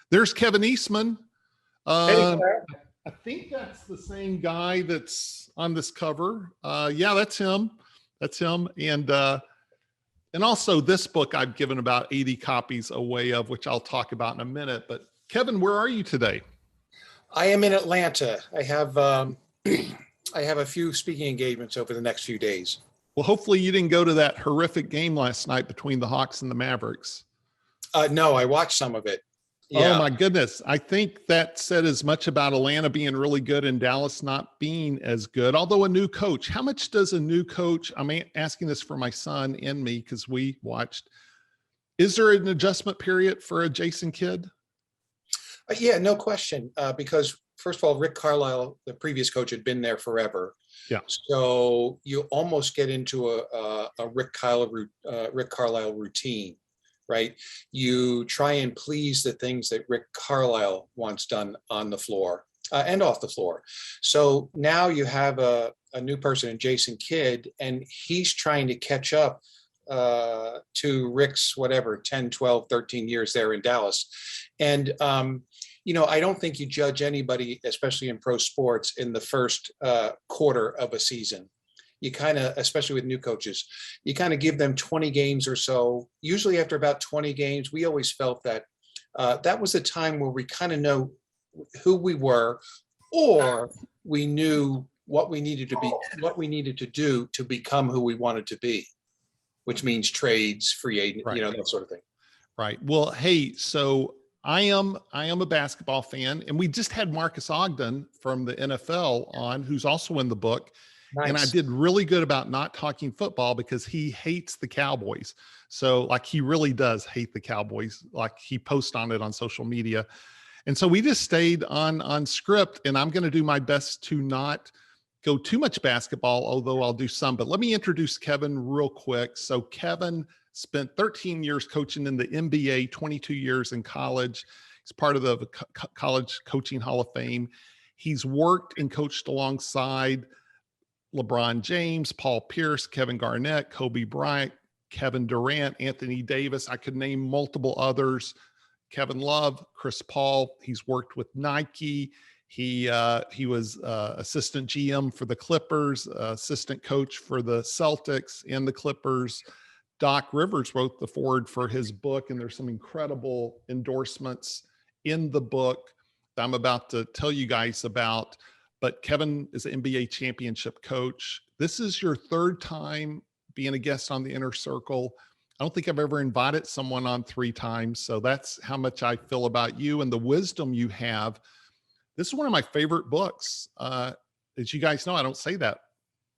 There's Kevin Eastman. Hey, I think that's the same guy that's on this cover. Yeah, that's him. That's him. And also this book I've given about 80 copies away of, which I'll talk about in a minute. But Kevin, where are you today? I am in Atlanta. I have a few speaking engagements over the next few days. Well, hopefully you didn't go to that horrific game last night between the Hawks and the Mavericks. No, I watched some of it. Yeah. Oh my goodness. I think that said as much about Atlanta being really good and Dallas not being as good, although a new coach. How much does a new coach, I'm asking this for my son and me because we watched, is there an adjustment period for a Jason Kidd? Yeah, no question. Because first of all, Rick Carlisle, the previous coach, had been there forever. Yeah. So you almost get into a Rick Carlisle routine. Right? You try and please the things that Rick Carlisle wants done on the floor and off the floor. So now you have a new person in Jason Kidd, and he's trying to catch up to Rick's, 10, 12, 13 years there in Dallas. And, I don't think you judge anybody, especially in pro sports, in the first quarter of a season. You kind of, especially with new coaches, you kind of give them 20 games or so. Usually after about 20 games, we always felt that that was a time where we kind of know who we were, or we knew what we needed to be, what we needed to do to become who we wanted to be, which means trades, free agent, right. That sort of thing. Right. Well, hey, so I am a basketball fan, and we just had Marcus Ogden from the NFL on, who's also in the book. Nice. And I did really good about not talking football because he hates the Cowboys. So like he really does hate the Cowboys. Like he posts on it on social media. And so we just stayed on script, and I'm going to do my best to not go too much basketball, although I'll do some. But let me introduce Kevin real quick. So Kevin spent 13 years coaching in the NBA, 22 years in college. He's part of the College Coaching Hall of Fame. He's worked and coached alongside LeBron James, Paul Pierce, Kevin Garnett, Kobe Bryant, Kevin Durant, Anthony Davis. I could name multiple others. Kevin Love, Chris Paul. He's worked with Nike. He was assistant GM for the Clippers, assistant coach for the Celtics and the Clippers. Doc Rivers wrote the foreword for his book, and there's some incredible endorsements in the book that I'm about to tell you guys about. But Kevin is an NBA championship coach. This is your third time being a guest on the Inner Circle. I don't think I've ever invited someone on 3 times. So that's how much I feel about you and the wisdom you have. This is one of my favorite books. As you guys know, I don't say that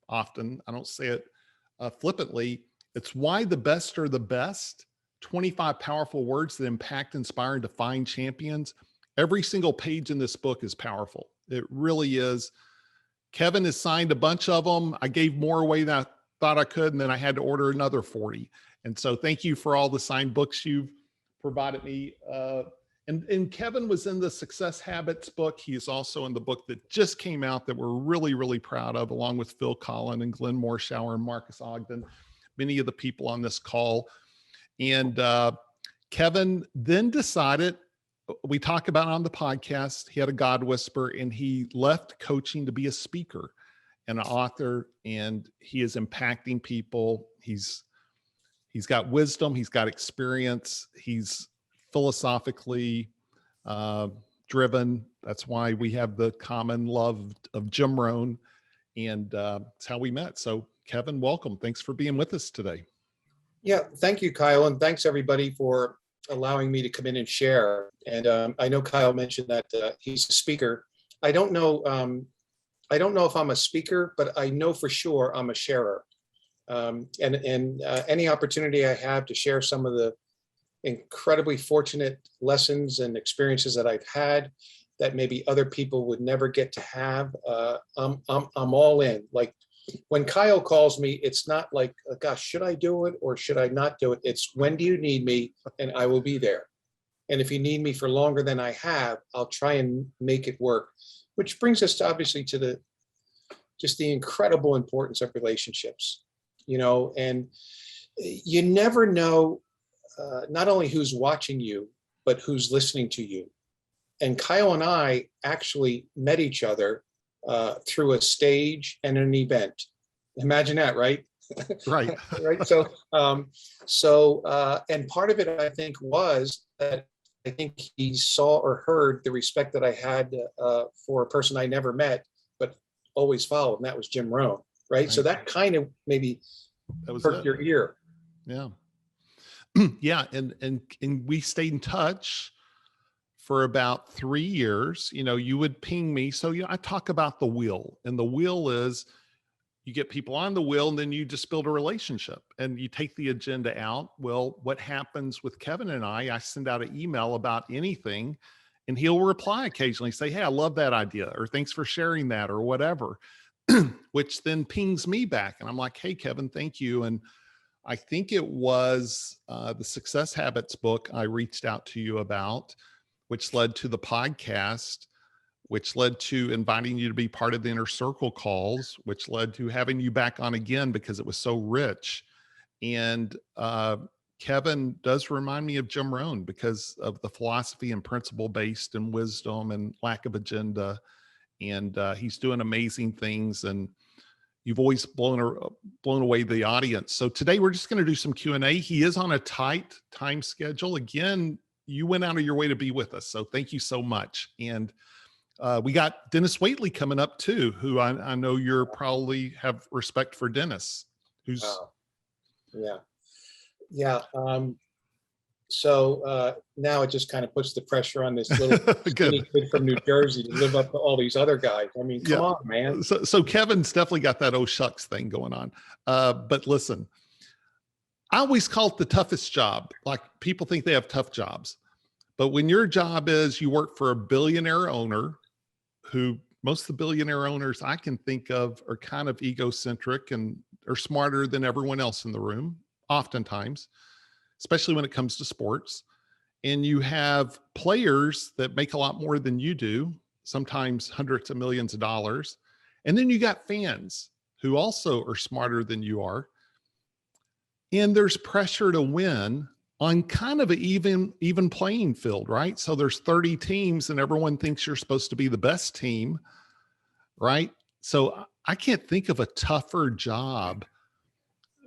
often. I don't say it flippantly. It's Why the Best Are the Best. 25 powerful words that impact, inspire, and define champions. Every single page in this book is powerful. It really is. Kevin has signed a bunch of them. I gave more away than I thought I could, and then I had to order another 40. And so thank you for all the signed books you've provided me. And Kevin was in the Success Habits book. He is also in the book that just came out that we're really, really proud of, along with Phil Collin and Glenn Morshower and Marcus Ogden, many of the people on this call. And Kevin then decided, we talk about it on the podcast, he had a God whisper, and he left coaching to be a speaker and an author, and he is impacting people. He's got wisdom, he's got experience, he's philosophically driven. That's why we have the common love of Jim Rohn, and it's how we met. So Kevin, welcome. Thanks for being with us today. Yeah, thank you, Kyle, and thanks everybody for allowing me to come in and share. And I know Kyle mentioned that he's a speaker. I don't know if I'm a speaker, but I know for sure I'm a sharer. And any opportunity I have to share some of the incredibly fortunate lessons and experiences that I've had that maybe other people would never get to have, I'm all in. Like when Kyle calls me, it's not like, gosh, should I do it or should I not do it? It's when do you need me, and I will be there. And if you need me for longer than I have, I'll try and make it work. Which brings us to obviously to the incredible importance of relationships, and you never know not only who's watching you, but who's listening to you. And Kyle and I actually met each other through a stage and an event. Imagine that, right? Right. Right. And part of it, I think, was that I think he saw or heard the respect that I had for a person I never met, but always followed, and that was Jim Rohn. Right. So that kind of maybe perked your ear. Yeah. Yeah. And we stayed in touch for about 3 years. You know, you would ping me. So, I talk about the wheel, and the wheel is you get people on the wheel and then you just build a relationship and you take the agenda out. Well, what happens with Kevin and I send out an email about anything and he'll reply occasionally, say, hey, I love that idea, or thanks for sharing that, or whatever, which then pings me back. And I'm like, hey, Kevin, thank you. And I think it was the Success Habits book I reached out to you about, which led to the podcast, which led to inviting you to be part of the Inner Circle calls, which led to having you back on again because it was so rich. And Kevin does remind me of Jim Rohn because of the philosophy and principle based and wisdom and lack of agenda. And he's doing amazing things. And you've always blown away the audience. So today we're just going to do some Q&A. He is on a tight time schedule. Again, you went out of your way to be with us. So thank you so much. And we got Dennis Waitley coming up too, who I know you're probably have respect for Dennis. Who's yeah. So now it just kind of puts the pressure on this little skinny kid from New Jersey to live up to all these other guys. I mean, come on, man. So Kevin's definitely got that oh shucks thing going on. But listen, I always call it the toughest job. Like, people think they have tough jobs, but when your job is you work for a billionaire owner, who most of the billionaire owners I can think of are kind of egocentric and are smarter than everyone else in the room, oftentimes, especially when it comes to sports. And you have players that make a lot more than you do, sometimes hundreds of millions of dollars. And then you got fans who also are smarter than you are. And there's pressure to win on kind of an even playing field, right? So there's 30 teams and everyone thinks you're supposed to be the best team, right? So I can't think of a tougher job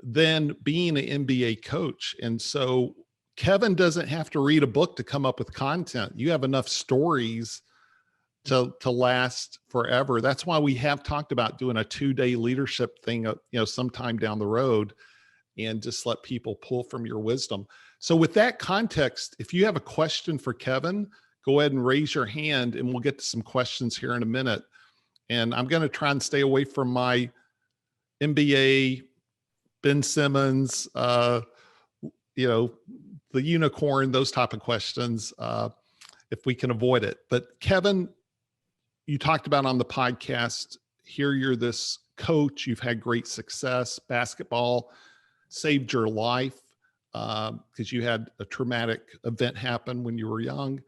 than being an NBA coach. And so Kevin doesn't have to read a book to come up with content. You have enough stories to last forever. That's why we have talked about doing a 2-day leadership thing, sometime down the road, and just let people pull from your wisdom. So with that context, if you have a question for Kevin, go ahead and raise your hand and we'll get to some questions here in a minute. And I'm going to try and stay away from my NBA, Ben Simmons, the unicorn, those type of questions, if we can avoid it. But Kevin, you talked about on the podcast here, you're this coach, you've had great success, basketball saved your life because you had a traumatic event happen when you were young.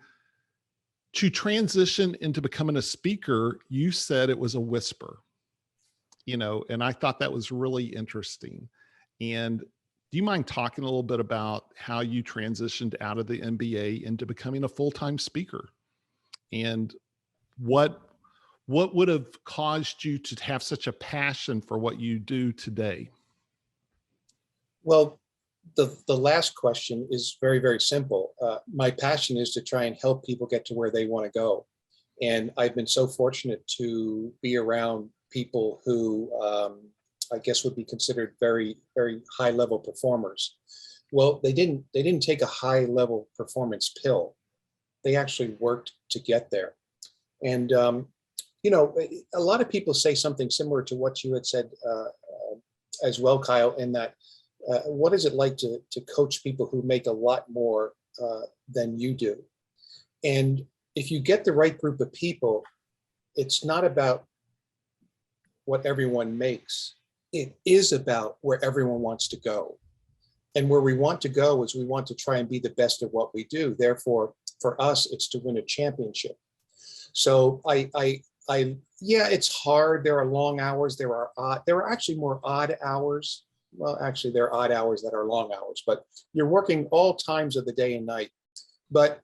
To transition into becoming a speaker, you said it was a whisper, and I thought that was really interesting. And do you mind talking a little bit about how you transitioned out of the NBA into becoming a full-time speaker, and what would have caused you to have such a passion for what you do today? Well, the last question is very, very simple. My passion is to try and help people get to where they want to go. And I've been so fortunate to be around people who I guess would be considered very, very high level performers. Well, they didn't take a high level performance pill. They actually worked to get there. And, a lot of people say something similar to what you had said as well, Kyle, in that what is it like to coach people who make a lot more than you do? And if you get the right group of people, it's not about what everyone makes. It is about where everyone wants to go. And where we want to go is we want to try and be the best at what we do. Therefore, for us, it's to win a championship. So yeah, it's hard. There are long hours. There are actually more odd hours. Well, actually, there are odd hours that are long hours, but you're working all times of the day and night. But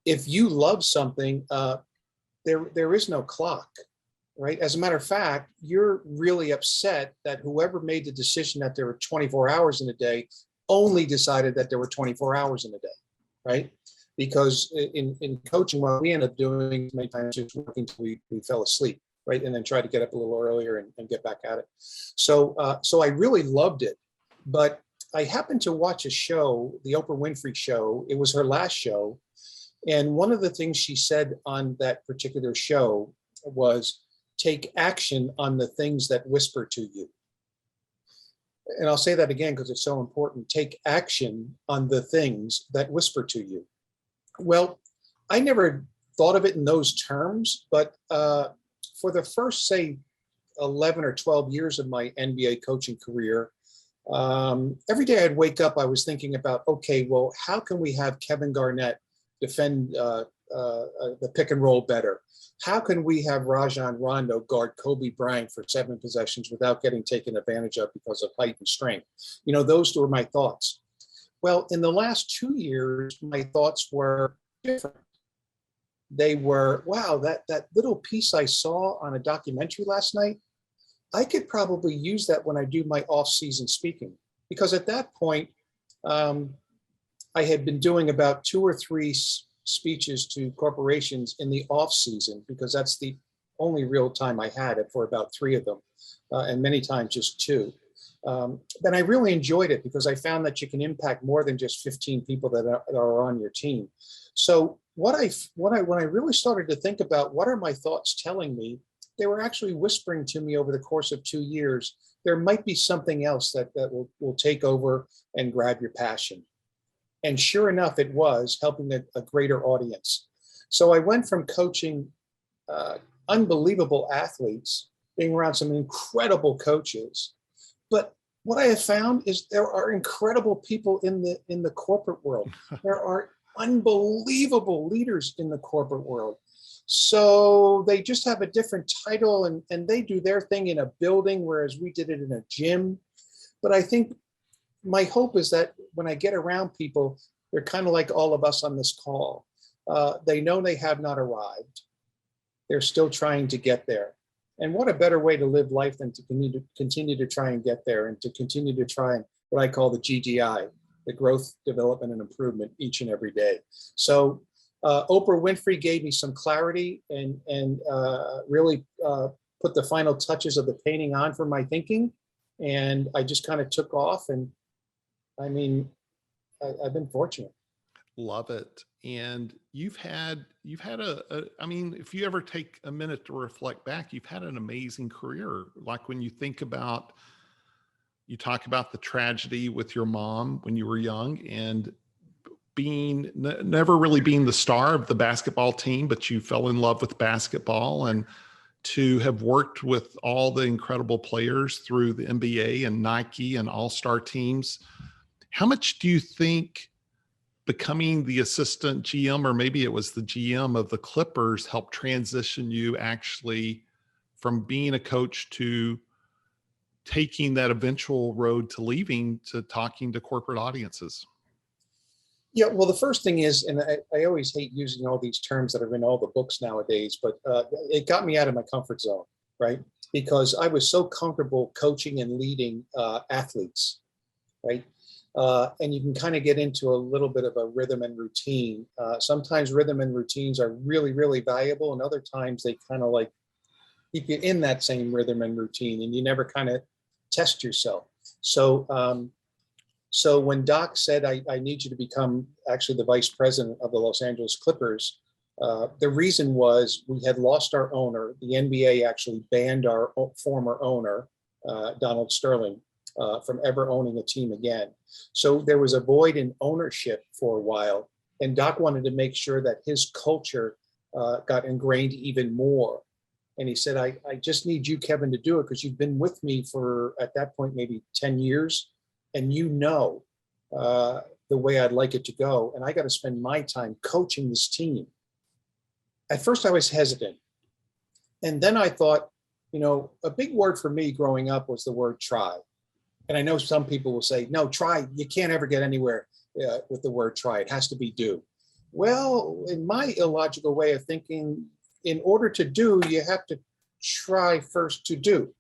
if you love something, there is no clock, right? As a matter of fact, you're really upset that whoever made the decision that there were 24 hours in a day only decided that there were 24 hours in a day, right? Because in coaching, what we end up doing many times is working until we fell asleep, right? And then try to get up a little earlier and get back at it. So I really loved it. But I happened to watch a show, the Oprah Winfrey show. It was her last show. And one of the things she said on that particular show was, take action on the things that whisper to you. And I'll say that again because it's so important. Take action on the things that whisper to you. Well, I never thought of it in those terms, but for the first, say, 11 or 12 years of my NBA coaching career, every day I'd wake up, I was thinking about, okay, well, how can we have Kevin Garnett defend the pick and roll better? How can we have Rajon Rondo guard Kobe Bryant for 7 possessions without getting taken advantage of because of height and strength? You know, those were my thoughts. Well, in the last 2 years, my thoughts were different. They were, wow, that little piece I saw on a documentary last night, I could probably use that when I do my off-season speaking. Because at that point, I had been doing about 2 or 3 speeches to corporations in the off season, because that's the only real time I had it, for about 3 of them, and many times just 2. Then I really enjoyed it because I found that you can impact more than just 15 people that are on your team. So when I really started to think about what are my thoughts telling me, they were actually whispering to me over the course of 2 years, there might be something else that will take over and grab your passion. And sure enough, it was helping a greater audience. So I went from coaching unbelievable athletes, being around some incredible coaches. But what I have found is there are incredible people in the corporate world. There are unbelievable leaders in the corporate world. So they just have a different title and they do their thing in a building, whereas we did it in a gym. But I think my hope is that when I get around people, they're kind of like all of us on this call. They know they have not arrived. They're still trying to get there. And what a better way to live life than to continue to try and get there, and to continue to try and what I call the GDI, the growth, development, and improvement each and every day. So Oprah Winfrey gave me some clarity and really put the final touches of the painting on for my thinking. And I just kind of took off, and I mean, I've been fortunate. Love it. And you've had I mean, if you ever take a minute to reflect back, you've had an amazing career. Like when you talk about the tragedy with your mom when you were young, and never really being the star of the basketball team, but you fell in love with basketball, and to have worked with all the incredible players through the NBA and Nike and all-star teams. How much do you think becoming the assistant GM, or maybe it was the GM of the Clippers, helped transition you actually from being a coach to taking that eventual road to leaving, to talking to corporate audiences? Yeah, well, the first thing is, and I always hate using all these terms that are in all the books nowadays, but it got me out of my comfort zone, right? Because I was so comfortable coaching and leading athletes, right? And you can kind of get into a little bit of a rhythm and routine. Sometimes rhythm and routines are really, really valuable, and other times they kind of like keep you in that same rhythm and routine, and you never kind of test yourself. So when Doc said, I need you to become actually the vice president of the Los Angeles Clippers, the reason was we had lost our owner. The NBA actually banned our former owner, Donald Sterling, from ever owning a team again. So there was a void in ownership for a while. And Doc wanted to make sure that his culture got ingrained even more. And he said, I just need you, Kevin, to do it, because you've been with me for, at that point, maybe 10 years. And you know the way I'd like it to go. And I got to spend my time coaching this team. At first, I was hesitant. And then I thought, you know, a big word for me growing up was the word try. And I know some people will say, no, try. You can't ever get anywhere with the word try. It has to be do. Well, in my illogical way of thinking, in order to do, you have to try first to do.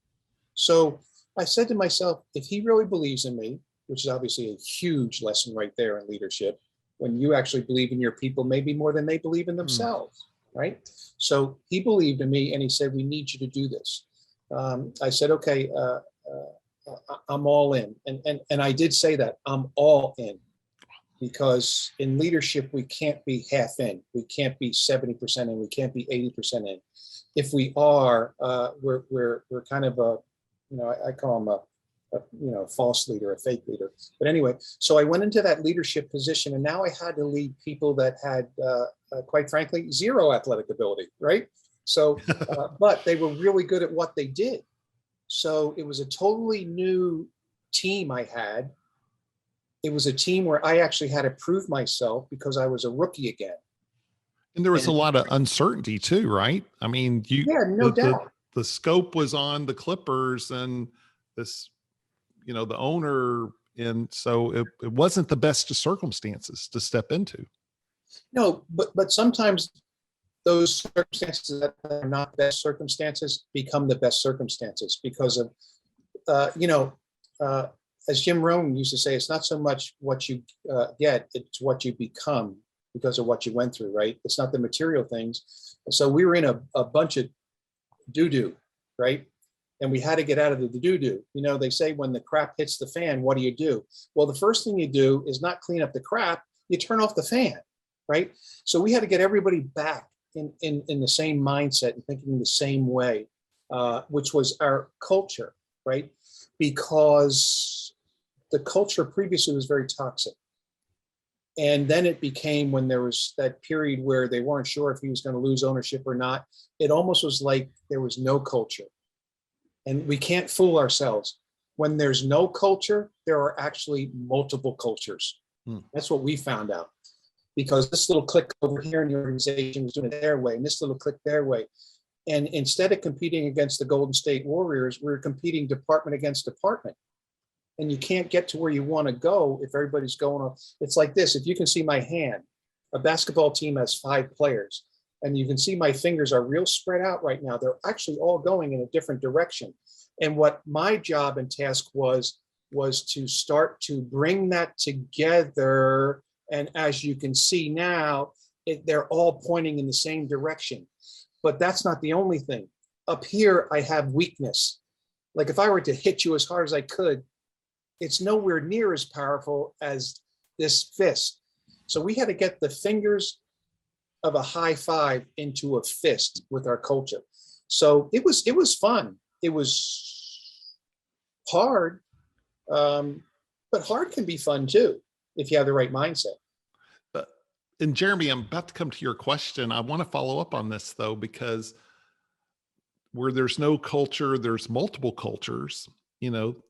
So I said to myself, if he really believes in me, which is obviously a huge lesson right there in leadership, when you actually believe in your people, maybe more than they believe in themselves, right? So he believed in me and he said, we need you to do this. I said, okay, I'm all in. And I did say that, I'm all in. Because in leadership, we can't be half in. We can't be 70% in. We can't be 80% in. If we are, we're kind of a, I call them a false leader, a fake leader. But anyway, so I went into that leadership position, and now I had to lead people that had, quite frankly, zero athletic ability, right? So, but they were really good at what they did. So it was a totally new team I had. It was a team where I actually had to prove myself because I was a rookie again. And there was a lot of uncertainty too, right? I mean, yeah, no doubt. The scope was on the Clippers and this, the owner. And so it wasn't the best of circumstances to step into. No, but sometimes those circumstances that are not best circumstances become the best circumstances because of, as Jim Rohn used to say, it's not so much what you get, it's what you become because of what you went through, right? It's not the material things. So we were in a bunch of doo-doo, right? And we had to get out of the doo-doo. They say when the crap hits the fan, what do? Well, the first thing you do is not clean up the crap, you turn off the fan, right? So we had to get everybody back in the same mindset and thinking the same way, which was our culture, right? Because the culture previously was very toxic. And then it became, when there was that period where they weren't sure if he was going to lose ownership or not, it almost was like there was no culture. And we can't fool ourselves. When there's no culture, there are actually multiple cultures. That's what we found out. Because this little clique over here in the organization was doing it their way, and this little clique their way. And instead of competing against the Golden State Warriors, we were competing department against department. And you can't get to where you want to go if everybody's going on. It's like this. If you can see my hand, a basketball team has 5 players, and you can see my fingers are real spread out right now. They're actually all going in a different direction. And what my job and task was to start to bring that together. And as you can see now, they're all pointing in the same direction. But that's not the only thing. Up here, I have weakness. Like if I were to hit you as hard as I could, it's nowhere near as powerful as this fist. So we had to get the fingers of a high five into a fist with our culture. So it was fun. It was hard, but hard can be fun too if you have the right mindset. And Jeremy, I'm about to come to your question. I want to follow up on this though, because where there's no culture, there's multiple cultures.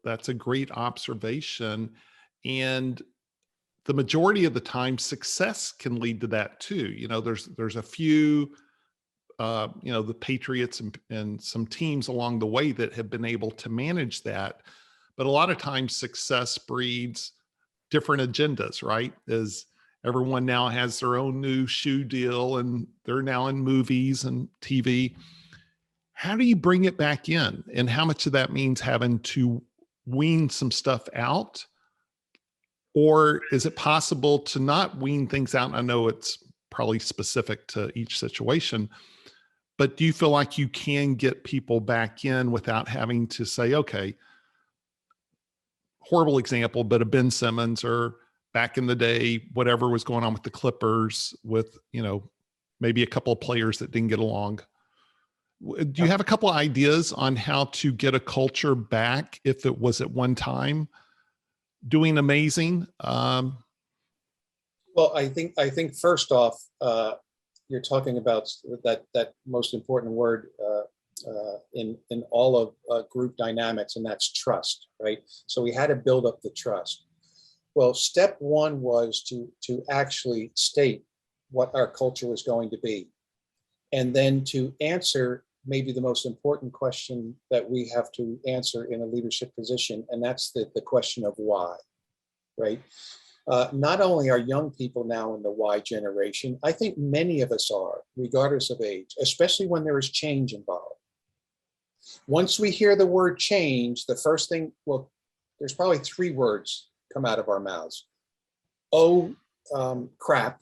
That's a great observation. And the majority of the time, success can lead to that too. There's a few, the Patriots and some teams along the way that have been able to manage that. But a lot of times success breeds different agendas, right? As everyone now has their own new shoe deal and they're now in movies and TV. How do you bring it back in? And how much of that means having to wean some stuff out? Or is it possible to not wean things out? I know it's probably specific to each situation, but do you feel like you can get people back in without having to say, okay, horrible example, but a Ben Simmons or back in the day, whatever was going on with the Clippers with, maybe a couple of players that didn't get along. Do you have a couple of ideas on how to get a culture back if it was at one time doing amazing? Well, I think first off, you're talking about that most important word in all of group dynamics, and that's trust, right? So we had to build up the trust. Well, step one was to actually state what our culture was going to be, and then to answer maybe the most important question that we have to answer in a leadership position, and that's the question of why, right? Not only are young people now in the Y generation, I think many of us are, regardless of age, especially when there is change involved. Once we hear the word change, the first thing, well, there's probably 3 words come out of our mouths. Oh, crap.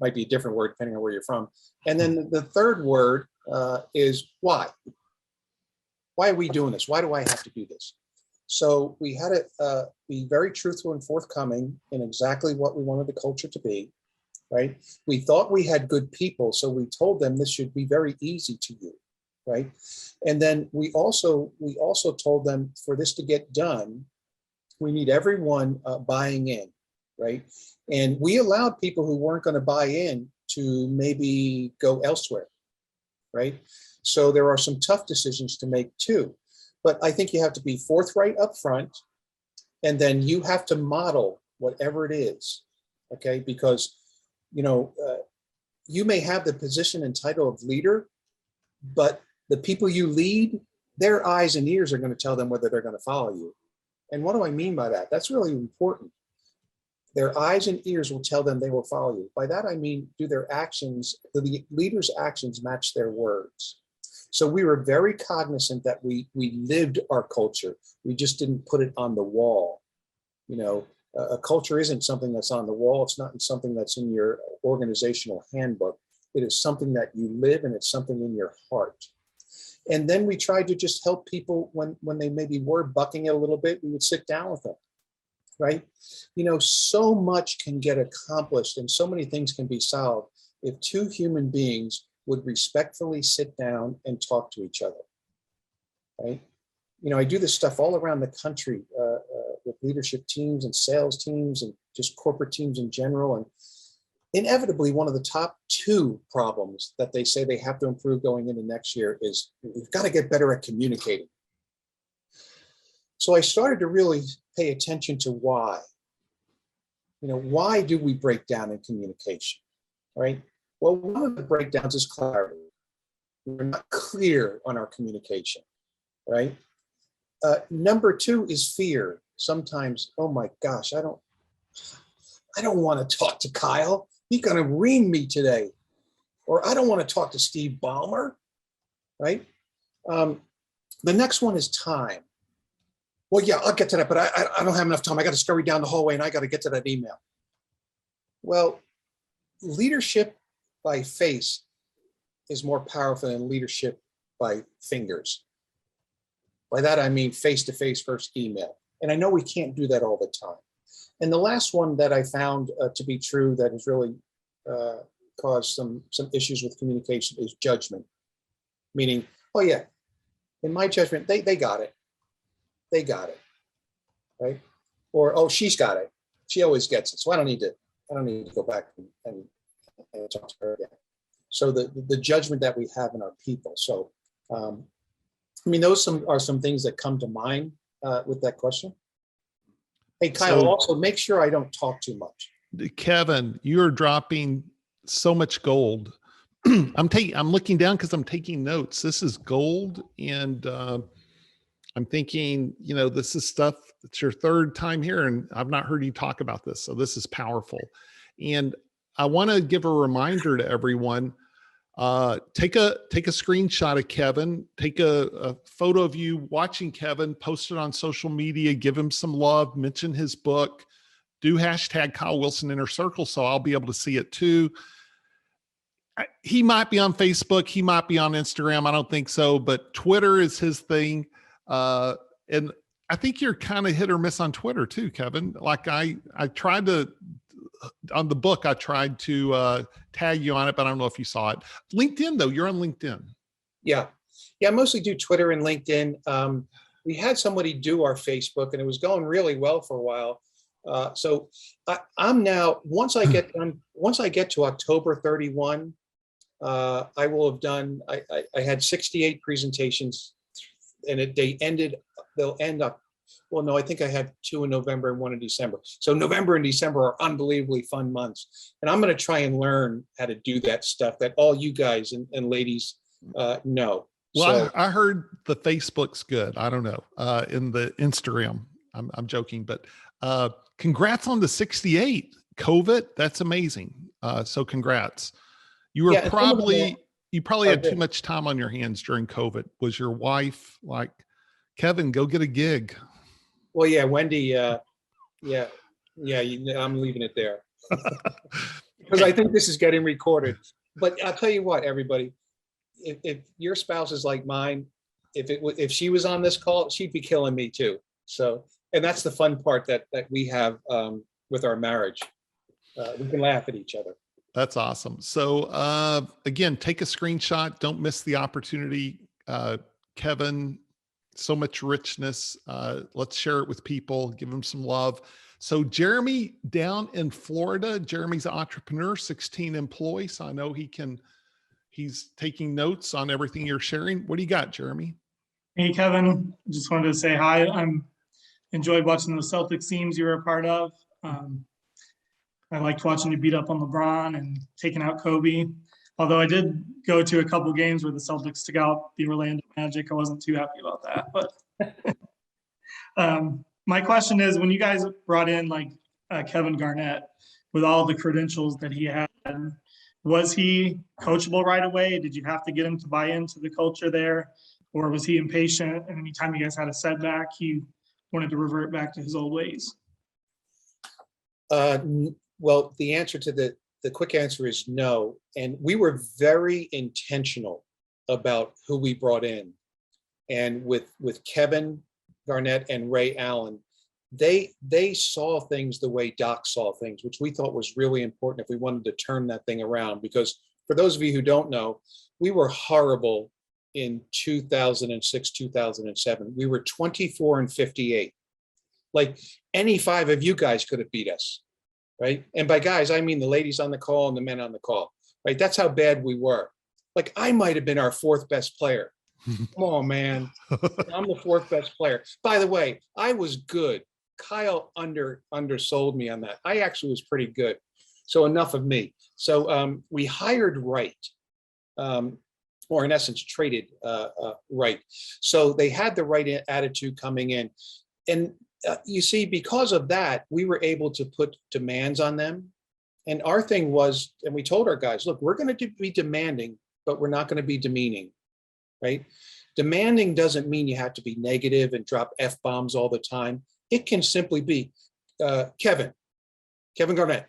Might be a different word depending on where you're from. And then the third word is why. Why are we doing this? Why do I have to do this? So we had to be very truthful and forthcoming in exactly what we wanted the culture to be, right? We thought we had good people, so we told them this should be very easy to you, right? And then we also told them for this to get done, we need everyone buying in, right? And we allowed people who weren't going to buy in to maybe go elsewhere, right? So there are some tough decisions to make too. But I think you have to be forthright up front, and then you have to model whatever it is, okay? Because, you may have the position and title of leader, but the people you lead, their eyes and ears are going to tell them whether they're going to follow you. And what do I mean by that? That's really important. Their eyes and ears will tell them they will follow you. By that, I mean, do their actions, the leader's actions match their words? So we were very cognizant that we lived our culture. We just didn't put it on the wall. A culture isn't something that's on the wall. It's not something that's in your organizational handbook. It is something that you live, and it's something in your heart. And then we tried to just help people when they maybe were bucking it a little bit. We would sit down with them, right? So much can get accomplished and so many things can be solved if 2 human beings would respectfully sit down and talk to each other, right? I do this stuff all around the country with leadership teams and sales teams and just corporate teams in general. And inevitably, one of the top 2 problems that they say they have to improve going into next year is we've got to get better at communicating. So I started to really pay attention to why. Why do we break down in communication, right? Well, one of the breakdowns is clarity. We're not clear on our communication, right? Number 2 is fear. Sometimes, oh my gosh, I don't want to talk to Kyle. He's going to ream me today. Or I don't want to talk to Steve Ballmer, right? The next one is time. Well, yeah, I'll get to that, but I don't have enough time. I got to scurry down the hallway and I got to get to that email. Well, leadership by face is more powerful than leadership by fingers. By that, I mean face-to-face first email. And I know we can't do that all the time. And the last one that I found to be true that has really caused some issues with communication is judgment. Meaning, oh yeah, in my judgment, they got it. They got it, right? Or, oh, she's got it. She always gets it. So I don't need to go back and talk to her again. So the judgment that we have in our people. So, those are some things that come to mind with that question. Hey, Kyle, also make sure I don't talk too much. Kevin, you're dropping so much gold. I'm looking down because I'm taking notes. This is gold. And I'm thinking, this is stuff, it's your 3rd time here and I've not heard you talk about this. So this is powerful. And I want to give a reminder to everyone, take a screenshot of Kevin, take a photo of you watching Kevin, post it on social media, give him some love, mention his book, do hashtag Kyle Wilson Inner Circle. So I'll be able to see it too. He might be on Facebook. He might be on Instagram. I don't think so, but Twitter is his thing. And I think you're kind of hit or miss on Twitter too, Kevin. Like I tried to, on the book, I tried to tag you on it, but I don't know if you saw it. LinkedIn though, you're on LinkedIn. Yeah. I mostly do Twitter and LinkedIn. We had somebody do our Facebook and it was going really well for a while. So I'm now, once I get to October 31, I will have done, I had 68 presentations and they'll end up, well, no, I think I had 2 in November and 1 in December. So November and December are unbelievably fun months. And I'm going to try and learn how to do that stuff that all you guys and ladies know. Well, so, I heard the Facebook's good. I don't know. In the Instagram, I'm joking, but congrats on the 68 COVID. That's amazing. So congrats. You were you probably had too much time on your hands during COVID. Was your wife like, Kevin, go get a gig? Well, yeah, Wendy, I'm leaving it there because I think this is getting recorded. But I'll tell you what, everybody, if your spouse is like mine, if she was on this call, she'd be killing me too. So, and that's the fun part that we have with our marriage. We can laugh at each other. That's awesome. So again, take a screenshot. Don't miss the opportunity. Kevin, so much richness. Let's share it with people. Give them some love. So Jeremy down in Florida, Jeremy's an entrepreneur, 16 employees. So I know he's taking notes on everything you're sharing. What do you got, Jeremy? Hey, Kevin, just wanted to say hi. Enjoyed watching the Celtics teams you were a part of. I liked watching you beat up on LeBron and taking out Kobe. Although I did go to a couple games where the Celtics took out the Orlando Magic. I wasn't too happy about that. But my question is, when you guys brought in like Kevin Garnett with all the credentials that he had, was he coachable right away? Did you have to get him to buy into the culture there? Or was he impatient, and anytime you guys had a setback, he wanted to revert back to his old ways? Well, the answer to the quick answer is no. And we were very intentional about who we brought in. And with Kevin Garnett and Ray Allen, they saw things the way Doc saw things, which we thought was really important if we wanted to turn that thing around. Because for those of you who don't know, we were horrible in 2006, 2007. We were 24-58. Like any five of you guys could have beat us, right? And by guys, I mean the ladies on the call and the men on the call, right? That's how bad we were. Like I might have been our fourth best player. Come on, man. I'm the fourth best player. By the way, I was good. Kyle undersold me on that. I actually was pretty good. So enough of me. So we hired Wright, or in essence traded Wright. So they had the right attitude coming in. And you see, because of that, we were able to put demands on them. And our thing was, and we told our guys, look, we're going to be demanding, but we're not going to be demeaning, right? Demanding doesn't mean you have to be negative and drop F-bombs all the time. It can simply be, Kevin Garnett,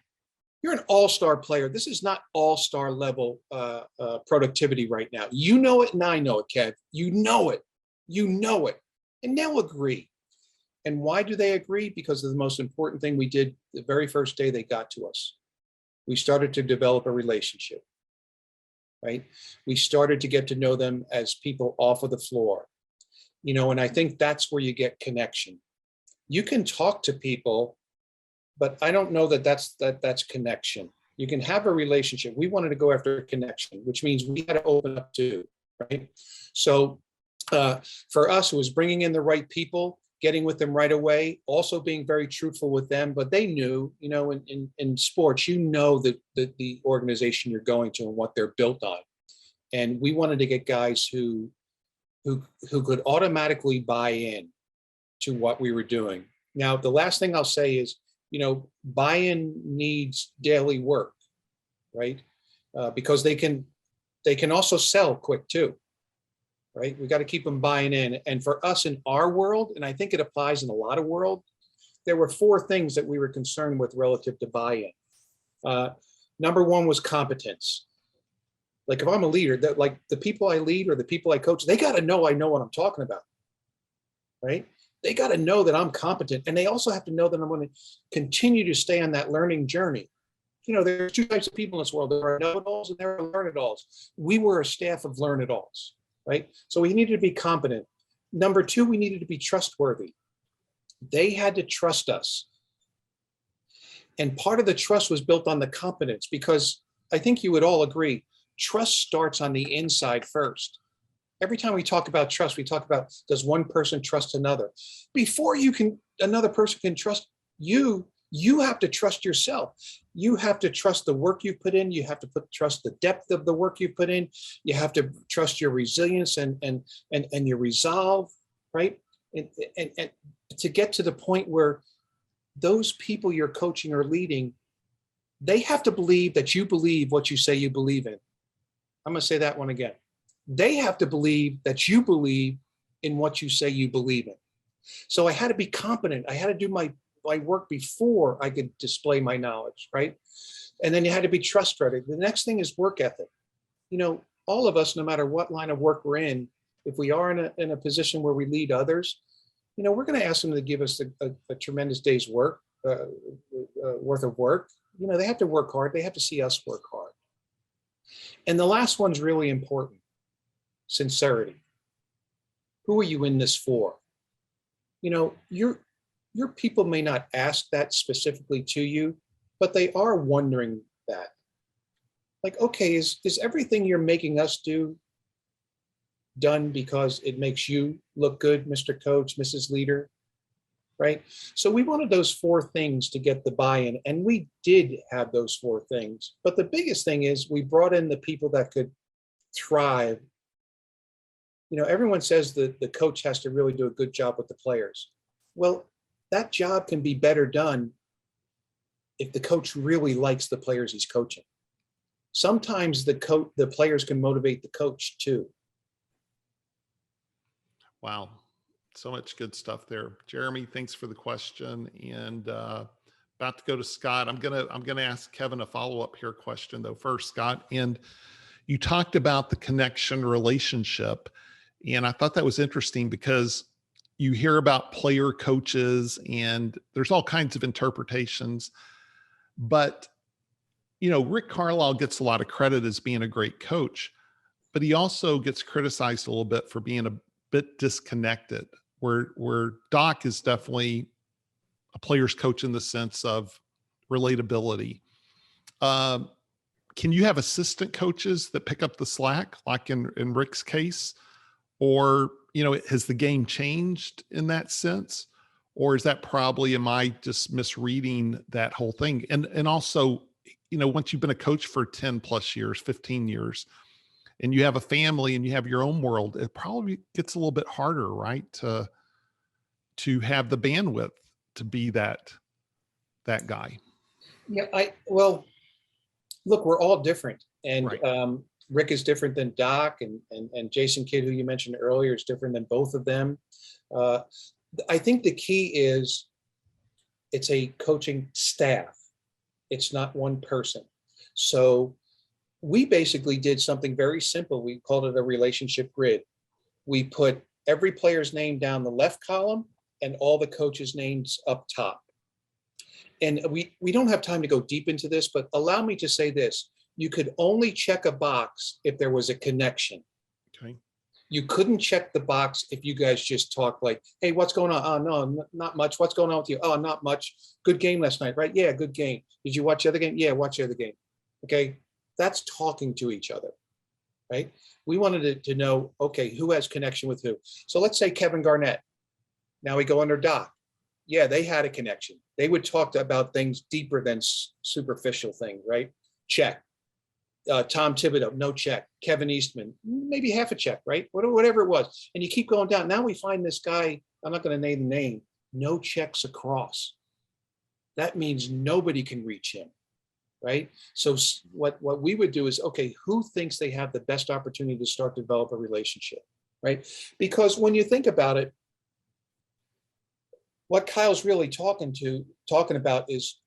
you're an all-star player. This is not all-star level productivity right now. You know it, and I know it, Kev. You know it. And they'll agree. And why do they agree? Because of the most important thing we did the very first day they got to us. We started to develop a relationship, right? We started to get to know them as people off of the floor, and I think that's where you get connection. You can talk to people, but I don't know that that's connection. You can have a relationship. We wanted to go after a connection, which means we had to open up too, right? So for us, it was bringing in the right people, getting with them right away, also being very truthful with them. But they knew, in sports, the organization you're going to and what they're built on. And we wanted to get guys who could automatically buy in to what we were doing. Now, the last thing I'll say is, buy-in needs daily work, right? Because they can also sell quick too, right? We got to keep them buying in. And for us in our world, and I think it applies in a lot of world, there were four things that we were concerned with relative to buy-in. Number one was competence. Like if I'm a leader, that like the people I lead or the people I coach, they got to know I know what I'm talking about, right? They got to know that I'm competent, and they also have to know that I'm going to continue to stay on that learning journey. There's two types of people in this world. There are know-it-alls and there are learn-it-alls. We were a staff of learn-it-alls, right? So we needed to be competent. Number two, we needed to be trustworthy. They had to trust us. And part of the trust was built on the competence, because I think you would all agree, trust starts on the inside first. Every time we talk about trust, we talk about, does one person trust another? Before another person can trust you, you have to trust yourself. You have to trust the work you put in. You have to trust the depth of the work you put in. You have to trust your resilience and your resolve, right? And to get to the point where those people you're coaching or leading, they have to believe that you believe what you say you believe in. I'm going to say that one again. They have to believe that you believe in what you say you believe in. So I had to be competent. I had to do my work before I could display my knowledge, right? And then you had to be trustworthy. The next thing is work ethic. You know, all of us, no matter what line of work we're in, if we are in a position where we lead others, you know, we're going to ask them to give us a tremendous day's work, worth of work. You know, they have to work hard. They have to see us work hard. And the last one's really important: sincerity. Who are you in this for? You know, your people may not ask that specifically to you, but they are wondering that. Like, okay, is everything you're making us do done because it makes you look good, Mr. Coach, Mrs. Leader, right? So we wanted those 4 things to get the buy-in, and we did have those 4 things. But the biggest thing is we brought in the people that could thrive. You know, everyone says that the coach has to really do a good job with the players. Well, that job can be better done if the coach really likes the players he's coaching. Sometimes the players can motivate the coach too. Wow. So much good stuff there. Jeremy, thanks for the question. And about to go to Scott. I'm gonna ask Kevin a follow-up here question though first, Scott. And you talked about the connection relationship. And I thought that was interesting because you hear about player coaches and there's all kinds of interpretations. But, you know, Rick Carlisle gets a lot of credit as being a great coach, but he also gets criticized a little bit for being a bit disconnected, where Doc is definitely a player's coach in the sense of relatability. Can you have assistant coaches that pick up the slack, like in Rick's case? Or, you know, has the game changed in that sense? Or is that probably, am I just misreading that whole thing? And also, you know, once you've been a coach for 10 plus years, 15 years, and you have a family and you have your own world, it probably gets a little bit harder, right? To have the bandwidth to be that guy. Yeah, well, look, we're all different. And right. Rick is different than Doc, and Jason Kidd, who you mentioned earlier, is different than both of them. I think the key is it's a coaching staff. It's not one person. So we basically did something very simple. We called it a relationship grid. We put every player's name down the left column and all the coaches' names up top. And we don't have time to go deep into this, but allow me to say this. You could only check a box if there was a connection. Okay. You couldn't check the box if you guys just talk like, hey, what's going on? Oh, no, not much. What's going on with you? Oh, not much. Good game last night, right? Yeah, good game. Did you watch the other game? Yeah, watch the other game. Okay. That's talking to each other, right? We wanted to know, okay, who has connection with who? So let's say Kevin Garnett. Now we go under Doc. Yeah, they had a connection. They would talk about things deeper than superficial things, right? Check. Tom Thibodeau, no check. Kevin Eastman, maybe half a check, right? Whatever it was. And you keep going down. Now we find this guy, I'm not going to name the name, no checks across. That means nobody can reach him, right? So what we would do is, okay, who thinks they have the best opportunity to start to develop a relationship, right? Because when you think about it, what Kyle's really talking about is,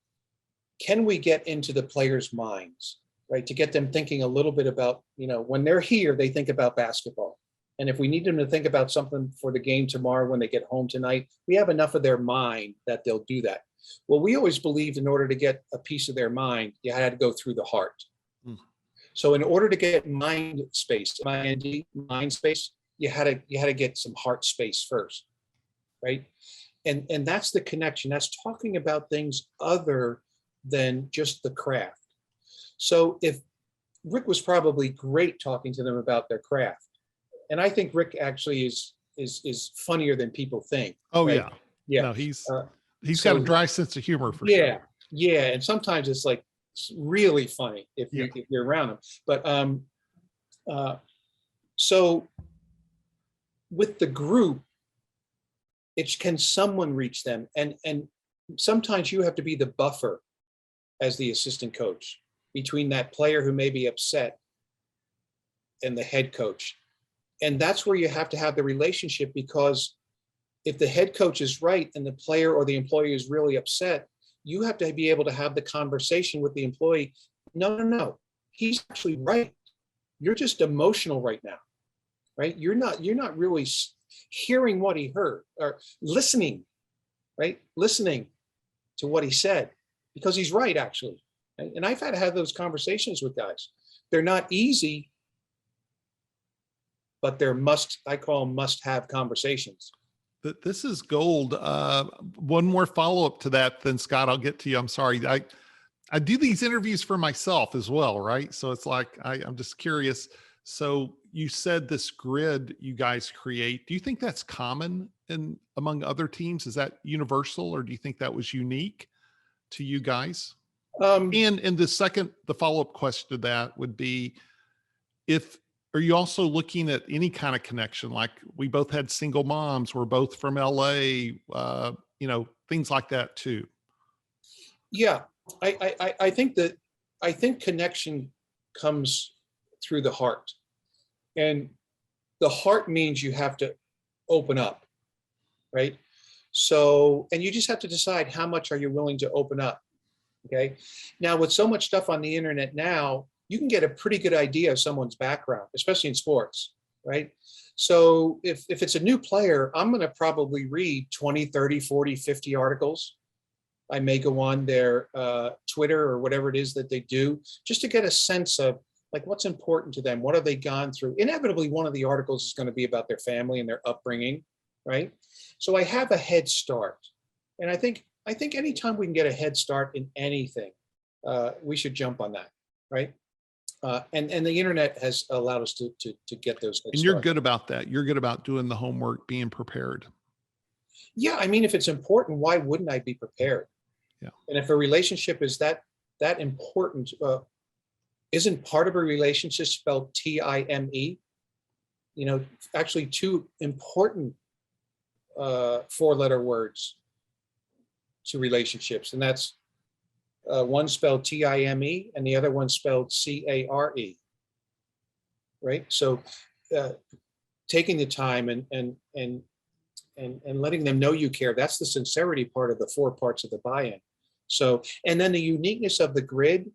can we get into the players' minds, right? To get them thinking a little bit about, you know, when they're here, they think about basketball. And if we need them to think about something for the game tomorrow when they get home tonight, we have enough of their mind that they'll do that. Well, we always believed in order to get a piece of their mind, you had to go through the heart. So in order to get mind space, mind space, you had to get some heart space first, right? And that's the connection. That's talking about things other than just the craft. So if Rick was probably great talking to them about their craft, and I think Rick actually is funnier than people think. Oh, right? yeah. Yeah. No, he's got a dry sense of humor for sure. Yeah. And sometimes it's like really funny if you're around him. But so with the group, can someone reach them? And sometimes you have to be the buffer as the assistant coach between that player who may be upset and the head coach. And that's where you have to have the relationship, because if the head coach is right and the player or the employee is really upset, you have to be able to have the conversation with the employee. No, he's actually right. You're just emotional right now, right? You're not really hearing what he heard or listening, right? Listening to what he said, because he's right, actually. And I've had to have those conversations with guys. They're not easy, but they're I call them must-have conversations. This is gold. One more follow-up to that, then Scott, I'll get to you. I'm sorry. I do these interviews for myself as well, right? So it's like, I'm just curious. So you said this grid you guys create. Do you think that's common among other teams? Is that universal, or do you think that was unique to you guys? And the follow-up question to that would be, are you also looking at any kind of connection? Like, we both had single moms, we're both from LA, things like that too. Yeah, I think connection comes through the heart, and the heart means you have to open up, right? So, and you just have to decide how much are you willing to open up. Okay. Now, with so much stuff on the internet now, you can get a pretty good idea of someone's background, especially in sports, right? So if it's a new player, I'm going to probably read 20, 30, 40, 50 articles. I may go on their Twitter or whatever it is that they do, just to get a sense of like what's important to them. What have they gone through? Inevitably, one of the articles is going to be about their family and their upbringing, right? So I have a head start. And I think anytime we can get a head start in anything, we should jump on that, right? And the internet has allowed us to get those. And you're good about that. You're good about doing the homework, being prepared. Yeah, I mean, if it's important, why wouldn't I be prepared? Yeah. And if a relationship is that important, isn't part of a relationship spelled time? Actually, two important 4-letter words to relationships, and that's one spelled time and the other one spelled care, right? So taking the time and letting them know you care, that's the sincerity part of the 4 parts of the buy-in. So, and then the uniqueness of the grid,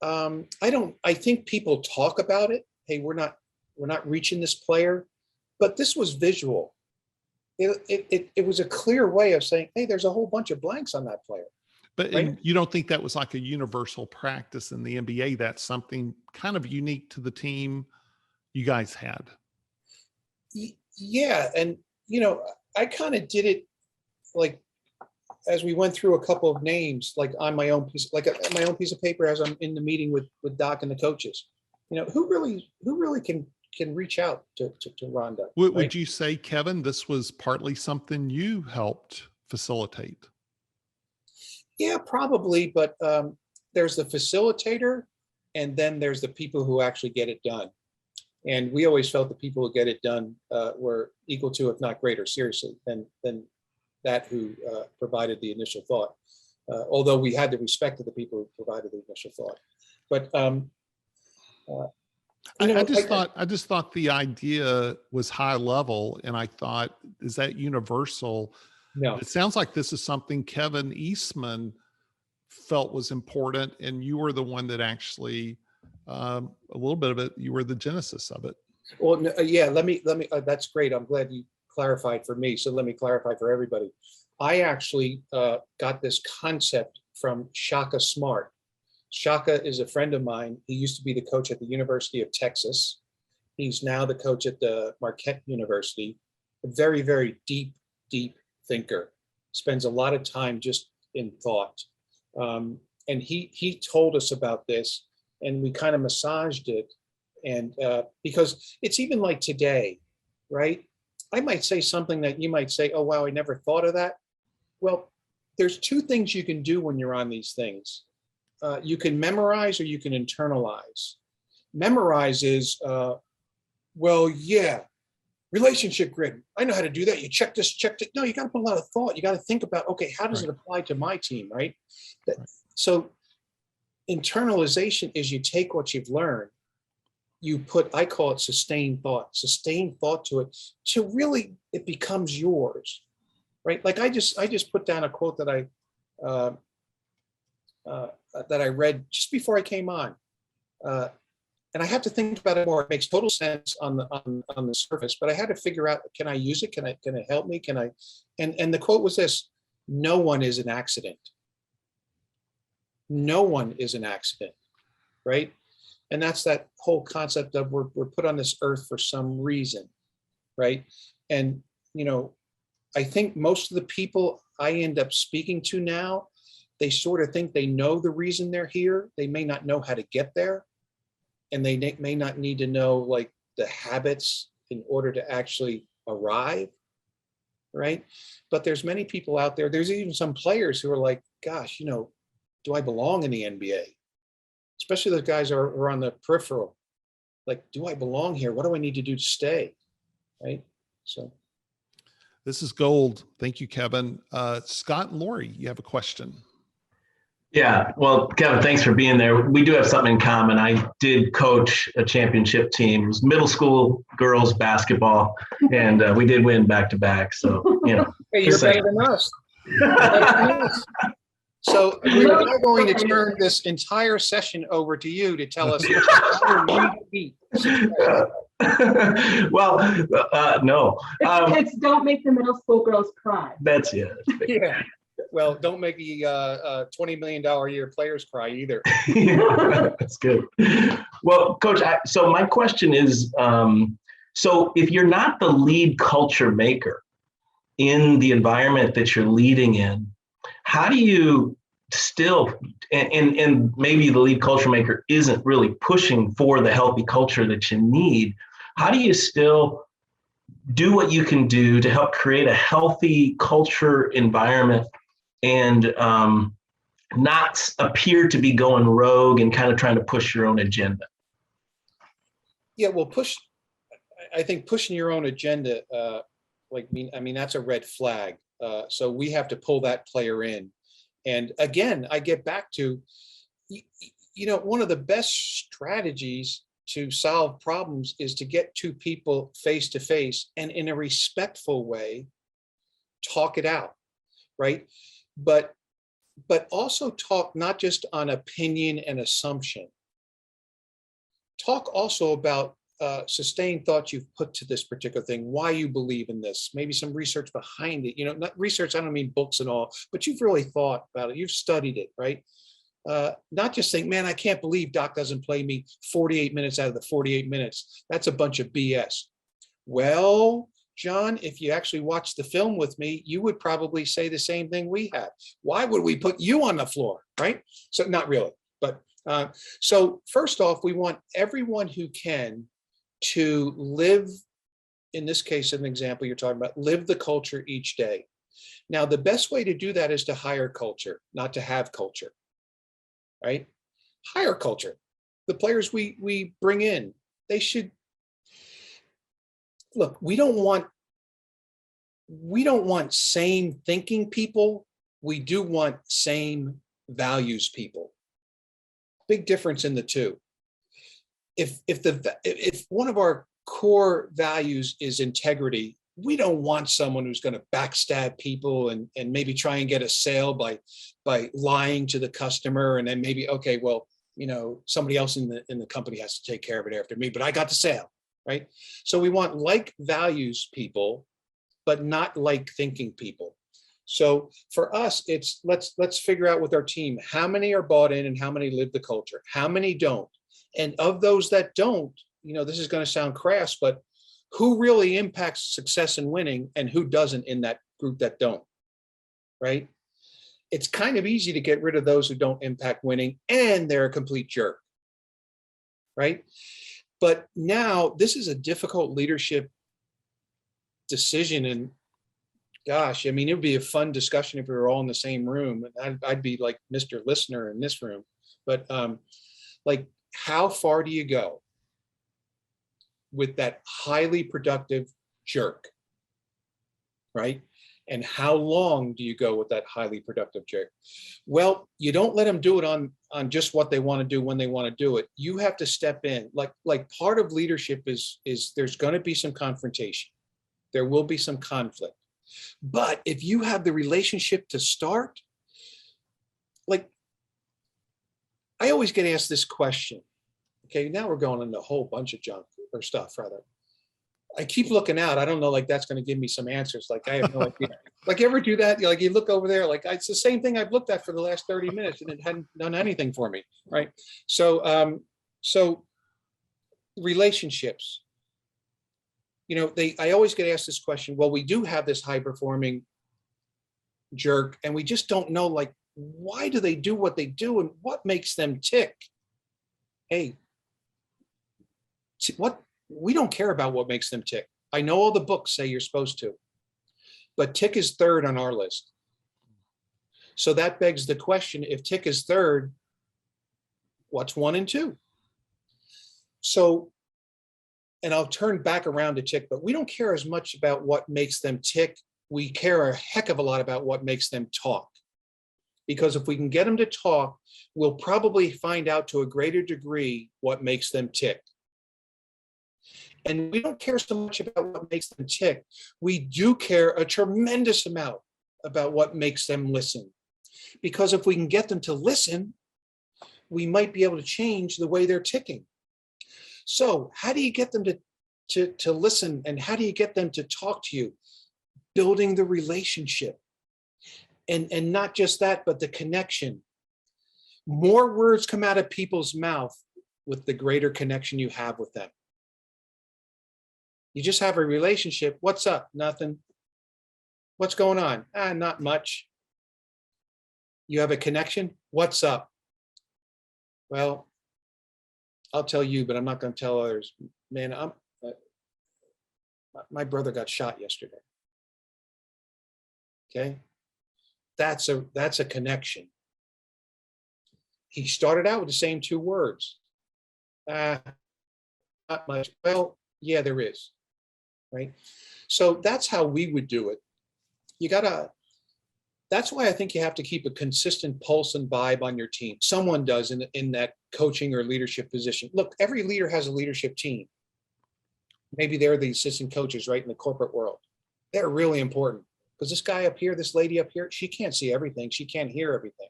I think people talk about it. Hey, we're not reaching this player, but this was visual. It was a clear way of saying, hey, there's a whole bunch of blanks on that player. But right? And you don't think that was like a universal practice in the NBA? That's something kind of unique to the team you guys had. Yeah. And, I kind of did it like, as we went through a couple of names, like on my own piece, my own piece of paper, as I'm in the meeting with Doc and the coaches, who really can reach out to Rhonda. Would you say, Kevin, this was partly something you helped facilitate? Yeah, probably. But there's the facilitator, and then there's the people who actually get it done. And we always felt the people who get it done were equal to, if not greater, seriously, than that who provided the initial thought. Although we had the respect of the people who provided the initial thought. But I just thought the idea was high level, and I thought, is that universal? No. It sounds like this is something Kevin Eastman felt was important, and you were the one that actually, a little bit of it, you were the genesis of it. Well, no, yeah, let me, that's great. I'm glad you clarified for me. So let me clarify for everybody. I actually got this concept from Shaka Smart. Shaka is a friend of mine. He used to be the coach at the University of Texas. He's now the coach at the Marquette University. A very, very deep thinker. Spends a lot of time just in thought. And he told us about this, and we kind of massaged it. And because it's even like today, right? I might say something that you might say, oh, wow, I never thought of that. Well, there's 2 things you can do when you're on these things. You can memorize or you can internalize. Memorize is, well, yeah, relationship grid. I know how to do that. You check this, check it. No, you got to put a lot of thought. You got to think about, okay, how does it apply to my team, right? So internalization is you take what you've learned, you put, I call it sustained thought to it, to really, it becomes yours, right? Like I just put down a quote that I read just before I came on. And I have to think about it more. It makes total sense on the surface, but I had to figure out, can I use it? Can it help me? And the quote was this: no one is an accident. No one is an accident, right? And that's that whole concept of we're put on this earth for some reason, right? And, I think most of the people I end up speaking to now, they sort of think they know the reason they're here. They may not know how to get there. And they may not need to know like the habits in order to actually arrive, right? But there's many people out there. There's even some players who are like, gosh, do I belong in the NBA? Especially those guys who are on the peripheral. Like, do I belong here? What do I need to do to stay, right? So. This is gold. Thank you, Kevin. Scott and Lori, you have a question. Yeah, well, Kevin, thanks for being there. We do have something in common. I did coach a championship team. It was middle school girls basketball, and we did win back-to-back. So, Hey, you're better than us. So we're now going to turn this entire session over to you to tell us how we beat. Well, no. It's don't make the middle school girls cry. That's Yeah. Well, don't make the $20 million a year players cry either. That's good. Well, Coach, so my question is, so if you're not the lead culture maker in the environment that you're leading in, how do you still, and maybe the lead culture maker isn't really pushing for the healthy culture that you need, how do you still do what you can do to help create a healthy culture environment and not appear to be going rogue and kind of trying to push your own agenda? Yeah, well, I think pushing your own agenda, that's a red flag. So we have to pull that player in. And again, I get back to, one of the best strategies to solve problems is to get two people face to face and in a respectful way, talk it out, right? But also talk not just on opinion and assumption. Talk also about sustained thoughts you've put to this particular thing, why you believe in this, maybe some research behind it. Not research, I don't mean books and all, but you've really thought about it. You've studied it, right? Not just think, man, I can't believe Doc doesn't play me 48 minutes out of the 48 minutes. That's a bunch of BS. Well, John, if you actually watched the film with me, you would probably say the same thing we had. Why would we put you on the floor, right? So not really, but so first off, we want everyone who can to live, in this case, an example you're talking about, live the culture each day. Now, the best way to do that is to hire culture, not to have culture, right? Hire culture. The players we bring in, they should, look, we don't want same thinking people. We do want same values people. Big difference in the two. If one of our core values is integrity, we don't want someone who's going to backstab people and maybe try and get a sale by lying to the customer, and then maybe, okay, well, somebody else in the company has to take care of it after me, but I got the sale, right? So we want like values people, but not like thinking people. So for us, it's let's figure out with our team, how many are bought in and how many live the culture, how many don't. And of those that don't, this is going to sound crass, but who really impacts success and winning and who doesn't in that group that don't, right? It's kind of easy to get rid of those who don't impact winning and they're a complete jerk, right? But now this is a difficult leadership decision. And gosh, it would be a fun discussion if we were all in the same room. I'd be like Mr. Listener in this room. But how far do you go with that highly productive jerk, right? And how long do you go with that highly productive jerk? Well, you don't let them do it on just what they want to do when they want to do it. You have to step in. Like part of leadership is there's going to be some confrontation. There will be some conflict. But if you have the relationship to start, like, I always get asked this question. Okay, now we're going into a whole bunch of junk or stuff, rather. I keep looking out. I don't know, like that's going to give me some answers. Like I have no idea. Like you ever do that? Like you look over there, like it's the same thing I've looked at for the last 30 minutes and it hadn't done anything for me, right? So, so relationships, you know, I always get asked this question. Well, we do have this high performing jerk and we just don't know, like, why do they do what they do and what makes them tick? Hey, we don't care about what makes them tick. I know all the books say you're supposed to, but tick is third on our list. So that begs the question, if tick is third, what's 1 and 2? So, and I'll turn back around to tick, but we don't care as much about what makes them tick. We care a heck of a lot about what makes them talk. Because if we can get them to talk, we'll probably find out to a greater degree what makes them tick. And we don't care so much about what makes them tick. We do care a tremendous amount about what makes them listen. Because if we can get them to listen, we might be able to change the way they're ticking. So how do you get them to listen, and how do you get them to talk to you? Building the relationship. And not just that, but the connection. More words come out of people's mouth with the greater connection you have with them. You just have a relationship. What's up? Nothing. What's going on? Not much. You have a connection. What's up? Well, I'll tell you, but I'm not going to tell others. Man, my brother got shot yesterday. Okay. That's a connection. He started out with the same 2 words. Not much. Well, yeah, there is. Right. So that's how we would do it. That's why I think you have to keep a consistent pulse and vibe on your team. Someone does in that coaching or leadership position. Look, every leader has a leadership team. Maybe they're the assistant coaches, right, in the corporate world. They're really important because this guy up here, this lady up here, she can't see everything. She can't hear everything.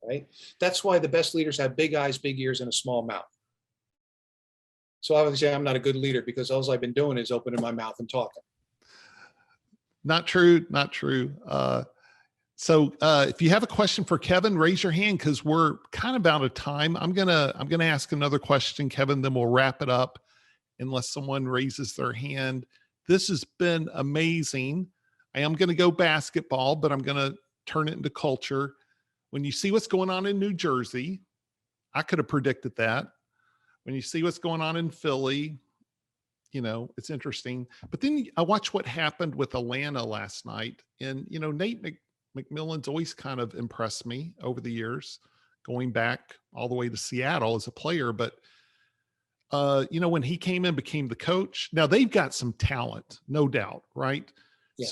Right. That's why the best leaders have big eyes, big ears, and a small mouth. So obviously I'm not a good leader because all I've been doing is opening my mouth and talking. Not true. Not true. So if you have a question for Kevin, raise your hand because we're kind of out of time. I'm gonna ask another question, Kevin, then we'll wrap it up unless someone raises their hand. This has been amazing. I am going to go basketball, but I'm going to turn it into culture. When you see what's going on in New Jersey, I could have predicted that. When you see what's going on in Philly, you know, it's interesting. But then I watched what happened with Atlanta last night. And, you know, Nate McMillan's always kind of impressed me over the years, going back all the way to Seattle as a player. But, you know, when he came in, became the coach, now they've got some talent, no doubt, right? Yeah.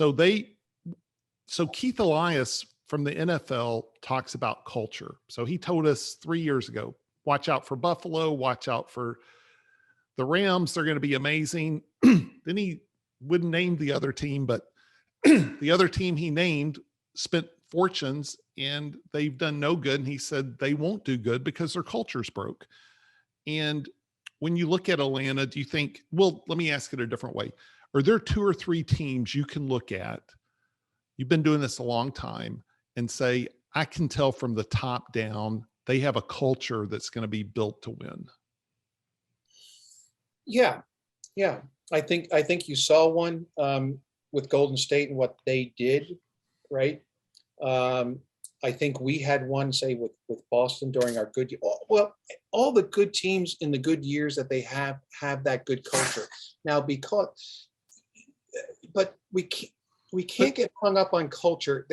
So Keith Elias from the NFL talks about culture. So he told us 3 years ago, watch out for Buffalo, watch out for the Rams. They're going to be amazing. Then he wouldn't name the other team, but the other team he named spent fortunes and they've done no good. And he said they won't do good because their culture's broke. And when you look at Atlanta, do you think, well, let me ask it a different way. Are there 2 or 3 teams you can look at? You've been doing this a long time and say, I can tell from the top down, they have a culture that's going to be built to win. Yeah. I think you saw one with Golden State and what they did, right? I think we had one, say, with Boston during our good. Well, all the good teams in the good years that they have that good culture. Now, but we can't get hung up on culture.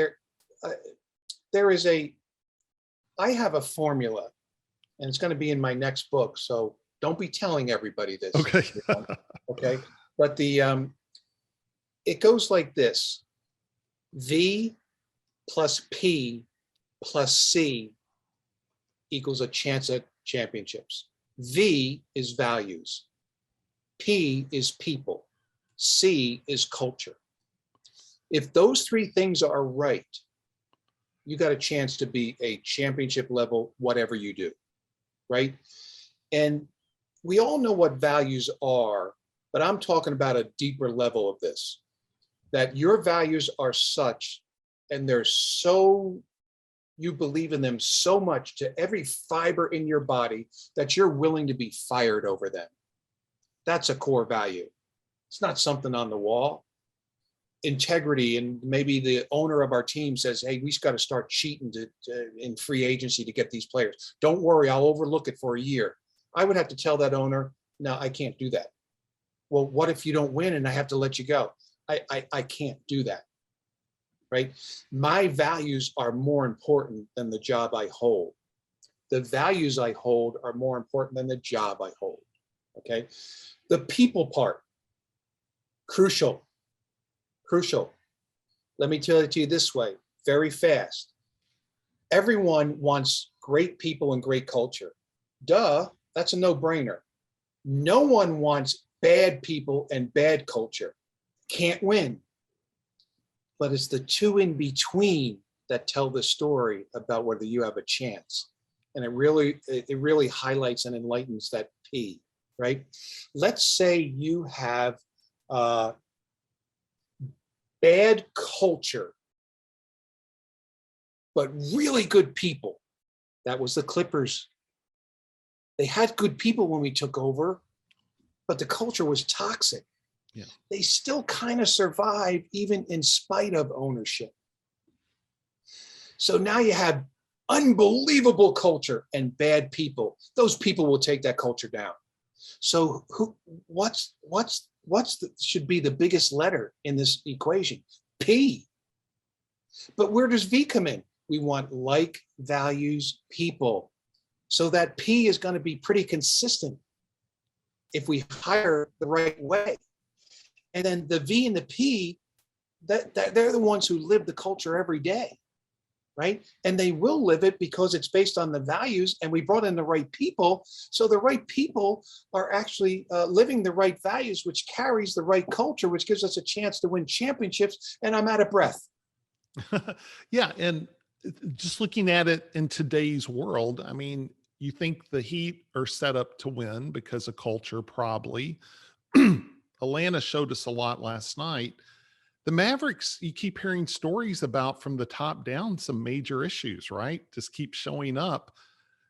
I have a formula, and it's going to be in my next book. So don't be telling everybody this. Okay. Okay. But it goes like this: V plus P plus C equals a chance at championships. V is values. P is people. C is culture. If those three things are right, you got a chance to be a championship level, whatever you do, right? And we all know what values are, but I'm talking about a deeper level of this, that your values are such, and they're so, you believe in them so much to every fiber in your body that you're willing to be fired over them. That's a core value. It's not something on the wall. Integrity, and maybe the owner of our team says, hey, we just got to start cheating in free agency to get these players. Don't worry, I'll overlook it for a year. I would have to tell that owner, no, I can't do that. Well, what if you don't win and I have to let you go? I can't do that, right? My values are more important than the job I hold. The values I hold are more important than the job I hold, okay? The people part, crucial. Let me tell it to you this way, very fast. Everyone wants great people and great culture. Duh, that's a no-brainer. No one wants bad people and bad culture. Can't win. But it's the two in between that tell the story about whether you have a chance. And it really highlights and enlightens that P, right? Let's say you have bad culture, but really good people. That was the Clippers. They had good people when we took over, but the culture was toxic. Yeah. They still kind of survived even in spite of ownership. So now you have unbelievable culture and bad people. Those people will take that culture down. So should be the biggest letter in this equation? P. But where does V come in? We want like, values, people. So that P is going to be pretty consistent if we hire the right way. And then the V and the P, that they're the ones who live the culture every day, right? And they will live it because it's based on the values, and we brought in the right people. So the right people are actually living the right values, which carries the right culture, which gives us a chance to win championships. And I'm out of breath. Yeah. And just looking at it in today's world, I mean, you think the Heat are set up to win because of culture, probably. Atlanta showed us a lot last night. The Mavericks, you keep hearing stories about from the top down, some major issues, right? Just keep showing up.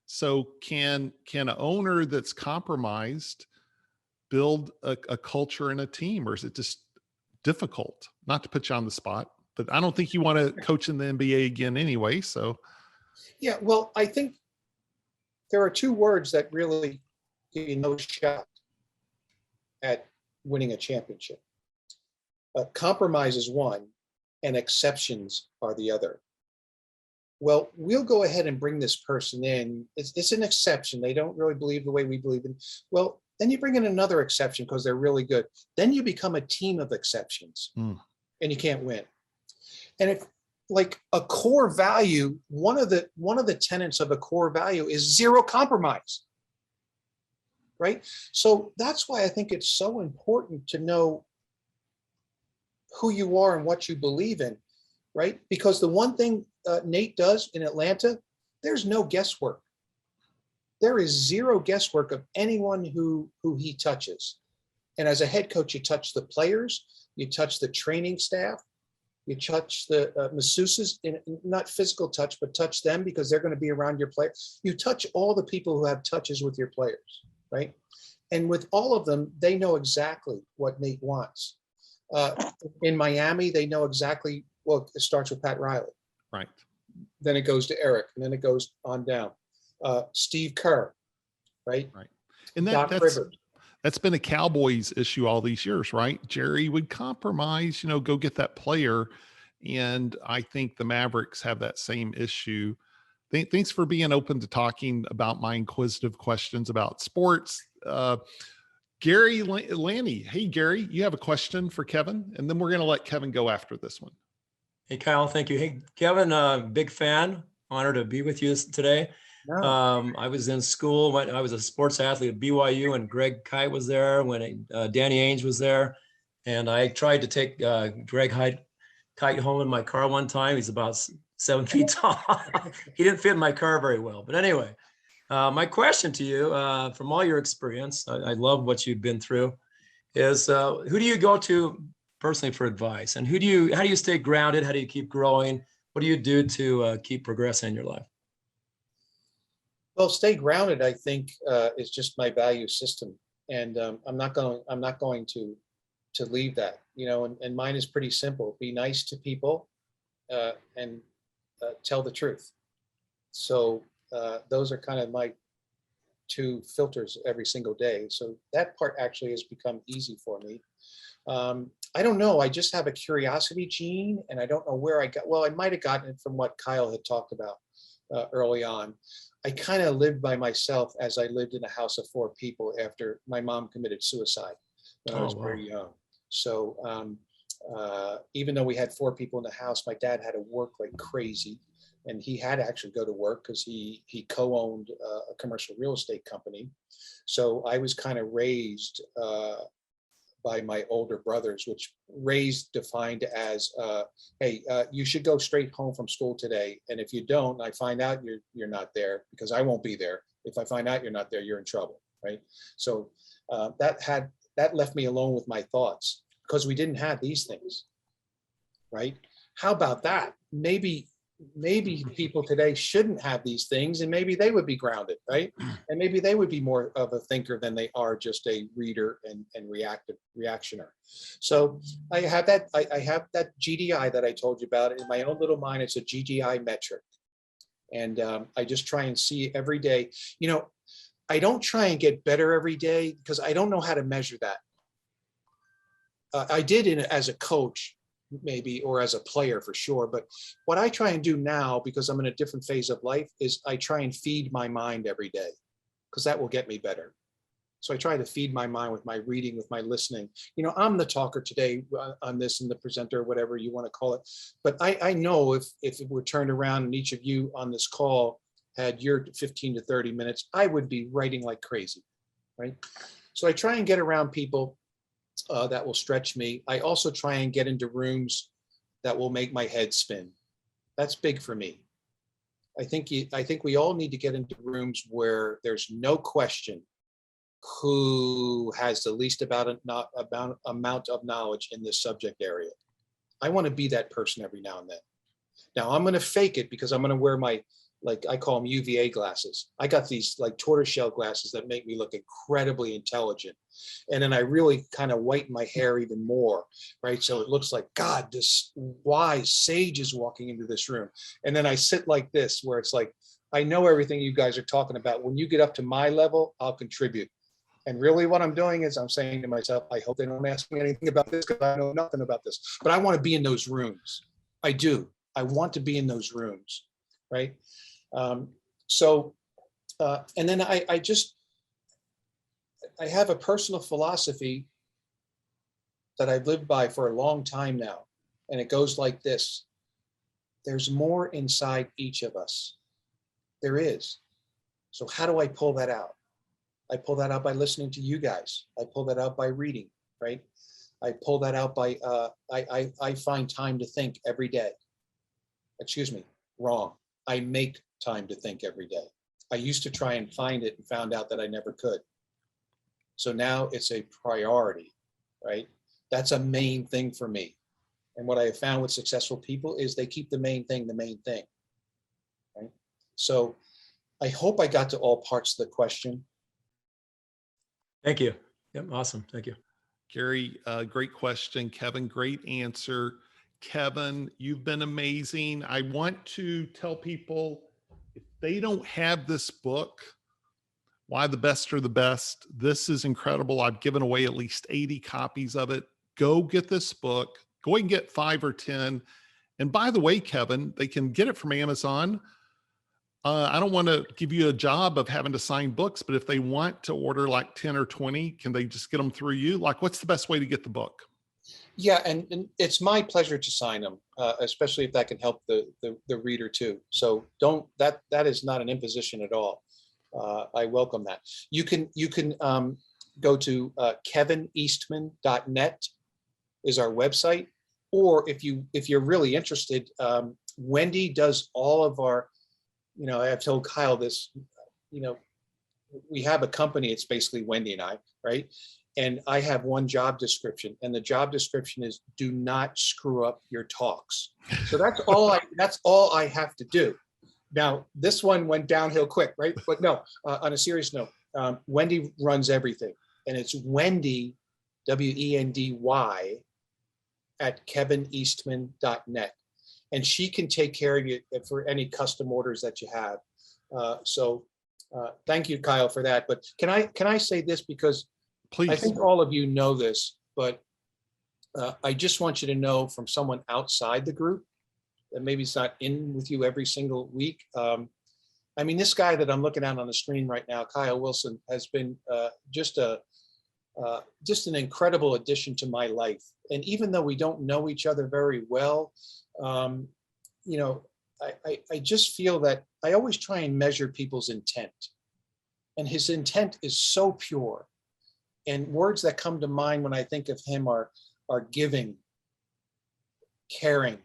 So can an owner that's compromised build a culture and a team, or is it just difficult? Not to put you on the spot, but I don't think you want to coach in the NBA again anyway. So yeah, well, I think there are two words that really give you no shot at winning a championship. Compromise is one, and exceptions are the other. Well, we'll go ahead and bring this person in. It's an exception. They don't really believe the way we believe in. Well, then you bring in another exception because they're really good. Then you become a team of exceptions, and you can't win. And if, like, a core value, one of the tenets of a core value is zero compromise, right? So that's why I think it's so important to know who you are and what you believe in, right? Because the one thing Nate does in Atlanta, there's no guesswork. There is zero guesswork of anyone who he touches. And as a head coach, you touch the players, you touch the training staff, you touch the masseuses, not physical touch, but touch them because they're going to be around your players. You touch all the people who have touches with your players, right? And with all of them, they know exactly what Nate wants. In Miami, they know exactly, well, it starts with Pat Riley. Right. Then it goes to Eric, and then it goes on down. Steve Kerr, right? Right. And that's been a Cowboys issue all these years, right? Jerry would compromise, go get that player. And I think the Mavericks have that same issue. Thanks for being open to talking about my inquisitive questions about sports. Gary Lanny. Hey, Gary, you have a question for Kevin, and then we're going to let Kevin go after this one. Hey, Kyle, thank you. Hey, Kevin, big fan. Honored to be with you today. No. I was in school when I was a sports athlete at BYU, and Greg Kite was there when Danny Ainge was there. And I tried to take Greg Kite home in my car one time. He's about 7 feet tall. He didn't fit in my car very well. But anyway, my question to you, from all your experience, I love what you've been through, is who do you go to personally for advice? And how do you stay grounded? How do you keep growing? What do you do to keep progressing in your life? Well, stay grounded, I think, is just my value system. And I'm not going to leave that, and mine is pretty simple. Be nice to people and tell the truth. So those are kind of my two filters every single day. So that part actually has become easy for me. I don't know. I just have a curiosity gene, and I don't know where I might have gotten it from what Kyle had talked about early on. I kind of lived by myself as I lived in a house of 4 people after my mom committed suicide when I was very young. So even though we had 4 people in the house, my dad had to work like crazy, and he had to actually go to work because he co-owned a commercial real estate company. So I was kind of raised by my older brothers, which defined as, hey, you should go straight home from school today. And if you don't, I find out you're not there, because I won't be there. If I find out you're not there, you're in trouble, right? So that left me alone with my thoughts, because we didn't have these things, right? How about that? Maybe people today shouldn't have these things, and maybe they would be grounded, right? And maybe they would be more of a thinker than they are just a reader and reactioner. So I have that GDI that I told you about. In my own little mind, it's a GDI metric. And I just try and see every day. I don't try and get better every day, because I don't know how to measure that. I did as a coach, maybe, or as a player for sure. But what I try and do now, because I'm in a different phase of life, is I try and feed my mind every day, because that will get me better. So I try to feed my mind with my reading, with my listening. I'm the talker today on this, and the presenter, whatever you want to call it. But I know if it were turned around and each of you on this call had your 15 to 30 minutes, I would be writing like crazy, right? So I try and get around people that will stretch me. I also try and get into rooms that will make my head spin. That's big for me. I think we all need to get into rooms where there's no question who has the least amount of knowledge in this subject area. I want to be that person every now and then. Now I'm going to fake it, because I'm going to wear my, like I call them UVA glasses. I got these like tortoiseshell glasses that make me look incredibly intelligent. And then I really kind of whiten my hair even more, right? So it looks like, God, this wise sage is walking into this room. And then I sit like this, where it's like, I know everything you guys are talking about. When you get up to my level, I'll contribute. And really what I'm doing is I'm saying to myself, I hope they don't ask me anything about this, because I know nothing about this. But I want to be in those rooms. I do. I want to be in those rooms, right? And then I have a personal philosophy that I've lived by for a long time now. And it goes like this: there's more inside each of us. There is. So how do I pull that out? I pull that out by listening to you guys. I pull that out by reading, right? I pull that out by, I find time to think every day. Excuse me, wrong. I make time to think every day. I used to try and find it and found out that I never could. So now it's a priority, right? That's a main thing for me. And what I have found with successful people is they keep the main thing, right? So I hope I got to all parts of the question. Thank you. Yep, awesome. Thank you. Gary, great question. Kevin, great answer. Kevin, you've been amazing. I want to tell people, if they don't have this book, Why the Best Are the Best, this is incredible. I've given away at least 80 copies of it. Go get this book. Go and get 5 or 10. And by the way, Kevin, they can get it from Amazon. I don't want to give you a job of having to sign books, but if they want to order like 10 or 20, can they just get them through you? Like, what's the best way to get the book? Yeah, and it's my pleasure to sign them, especially if that can help the reader too. So that is not an imposition at all. I welcome that. You can go to kevineastman.net is our website, or if you're really interested, Wendy does all of our. I've told Kyle this. We have a company. It's basically Wendy and I, right? And I have one job description, and the job description is do not screw up your talks. So that's all I have to do. Now, this one went downhill quick, right? But no, on a serious note, Wendy runs everything, and it's Wendy, WENDY, at kevineastman.net. And she can take care of you for any custom orders that you have. So thank you, Kyle, for that. But can I say this, because please. I think all of you know this, but I just want you to know from someone outside the group that maybe it's not in with you every single week. I mean, this guy that I'm looking at on the screen right now, Kyle Wilson, has been just an incredible addition to my life. And even though we don't know each other very well, I just feel that I always try and measure people's intent. And his intent is so pure. And words that come to mind when I think of him are giving, caring,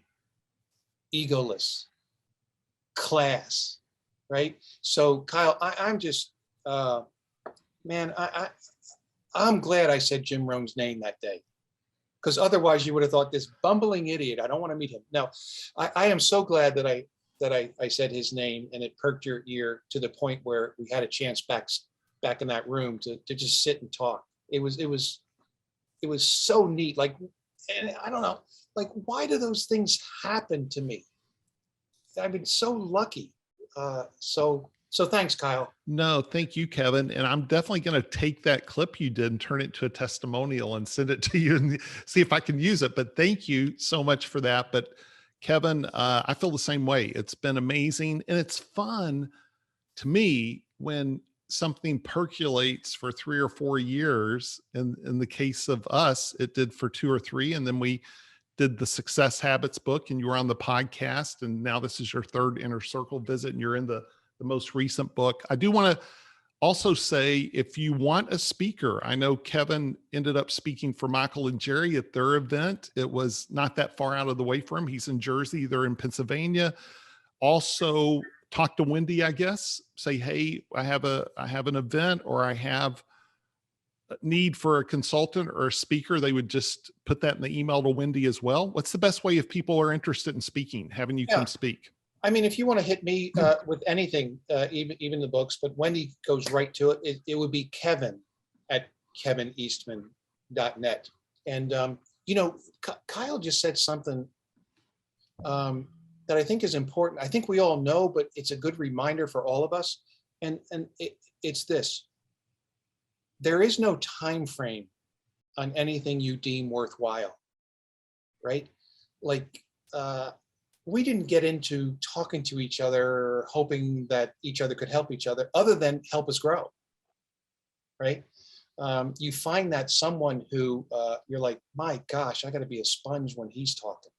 egoless, class, right? So Kyle, I'm just, man, I'm glad I said Jim Rohn's name that day, because otherwise you would have thought this bumbling idiot, I don't want to meet him. No, I am so glad that I said his name, and it perked your ear to the point where we had a chance back in that room to just sit and talk. It was so neat. Like, and I don't know, like, why do those things happen to me? I've been so lucky. So thanks, Kyle. No, thank you, Kevin. And I'm definitely going to take that clip you did and turn it into a testimonial and send it to you and see if I can use it. But thank you so much for that. But Kevin, I feel the same way. It's been amazing. And it's fun to me when something percolates for 3 or 4 years. In the case of us, it did for 2 or 3. And then we did the Success Habits book, and you were on the podcast. And now this is your 3rd Inner Circle visit, and you're in the most recent book. I do want to also say, if you want a speaker, I know Kevin ended up speaking for Michael and Jerry at their event. It was not that far out of the way for him. He's in Jersey, they're in Pennsylvania. Also talk to Wendy, I guess, say, hey, I have an event, or I have a need for a consultant or a speaker. They would just put that in the email to Wendy as well. What's the best way if people are interested in speaking, having you come speak? I mean, if you want to hit me with anything, even the books, but Wendy goes right to it. It would be Kevin at kevineastman.net. And, Kyle just said something that I think is important. I think we all know, but it's a good reminder for all of us. And it's this: there is no time frame on anything you deem worthwhile, right? Like, we didn't get into talking to each other hoping that each other could help each other, other than help us grow, right? You find that someone who you're like, my gosh, I got to be a sponge when he's talking,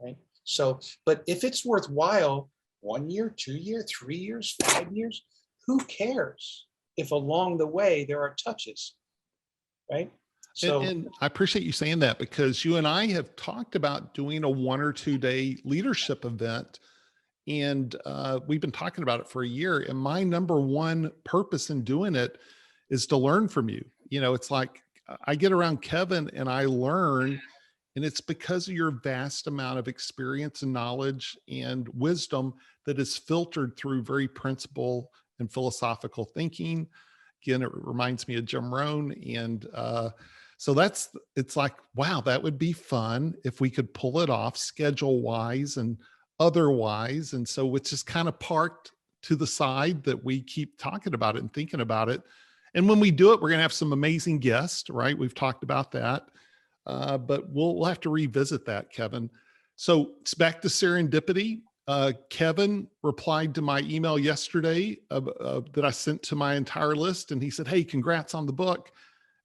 right? So, but if it's worthwhile, 1 year, 2 years, 3 years, 5 years, who cares if along the way there are touches, right? So, and I appreciate you saying that, because you and I have talked about doing a 1 or 2 day leadership event, and we've been talking about it for a year. And my number one purpose in doing it is to learn from you. It's like I get around Kevin and I learn, and it's because of your vast amount of experience and knowledge and wisdom that is filtered through very principle and philosophical thinking. Again, it reminds me of Jim Rohn. And so it's like, wow, that would be fun if we could pull it off schedule wise and otherwise. And so it's just kind of parked to the side that we keep talking about it and thinking about it. And when we do it, we're going to have some amazing guests, right? We've talked about that. But we'll have to revisit that, Kevin. So it's back to serendipity. Kevin replied to my email yesterday that I sent to my entire list. And he said, hey, congrats on the book.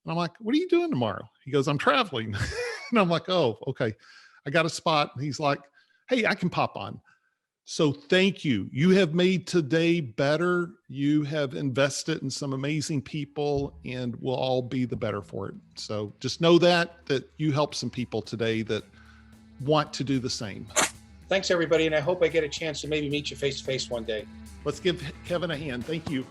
And I'm like, what are you doing tomorrow? He goes, I'm traveling. And I'm like, oh, okay. I got a spot. And he's like, hey, I can pop on. So thank you. You have made today better. You have invested in some amazing people, and we'll all be the better for it. So just know that you helped some people today that want to do the same. Thanks, everybody. And I hope I get a chance to maybe meet you face to face one day. Let's give Kevin a hand. Thank you.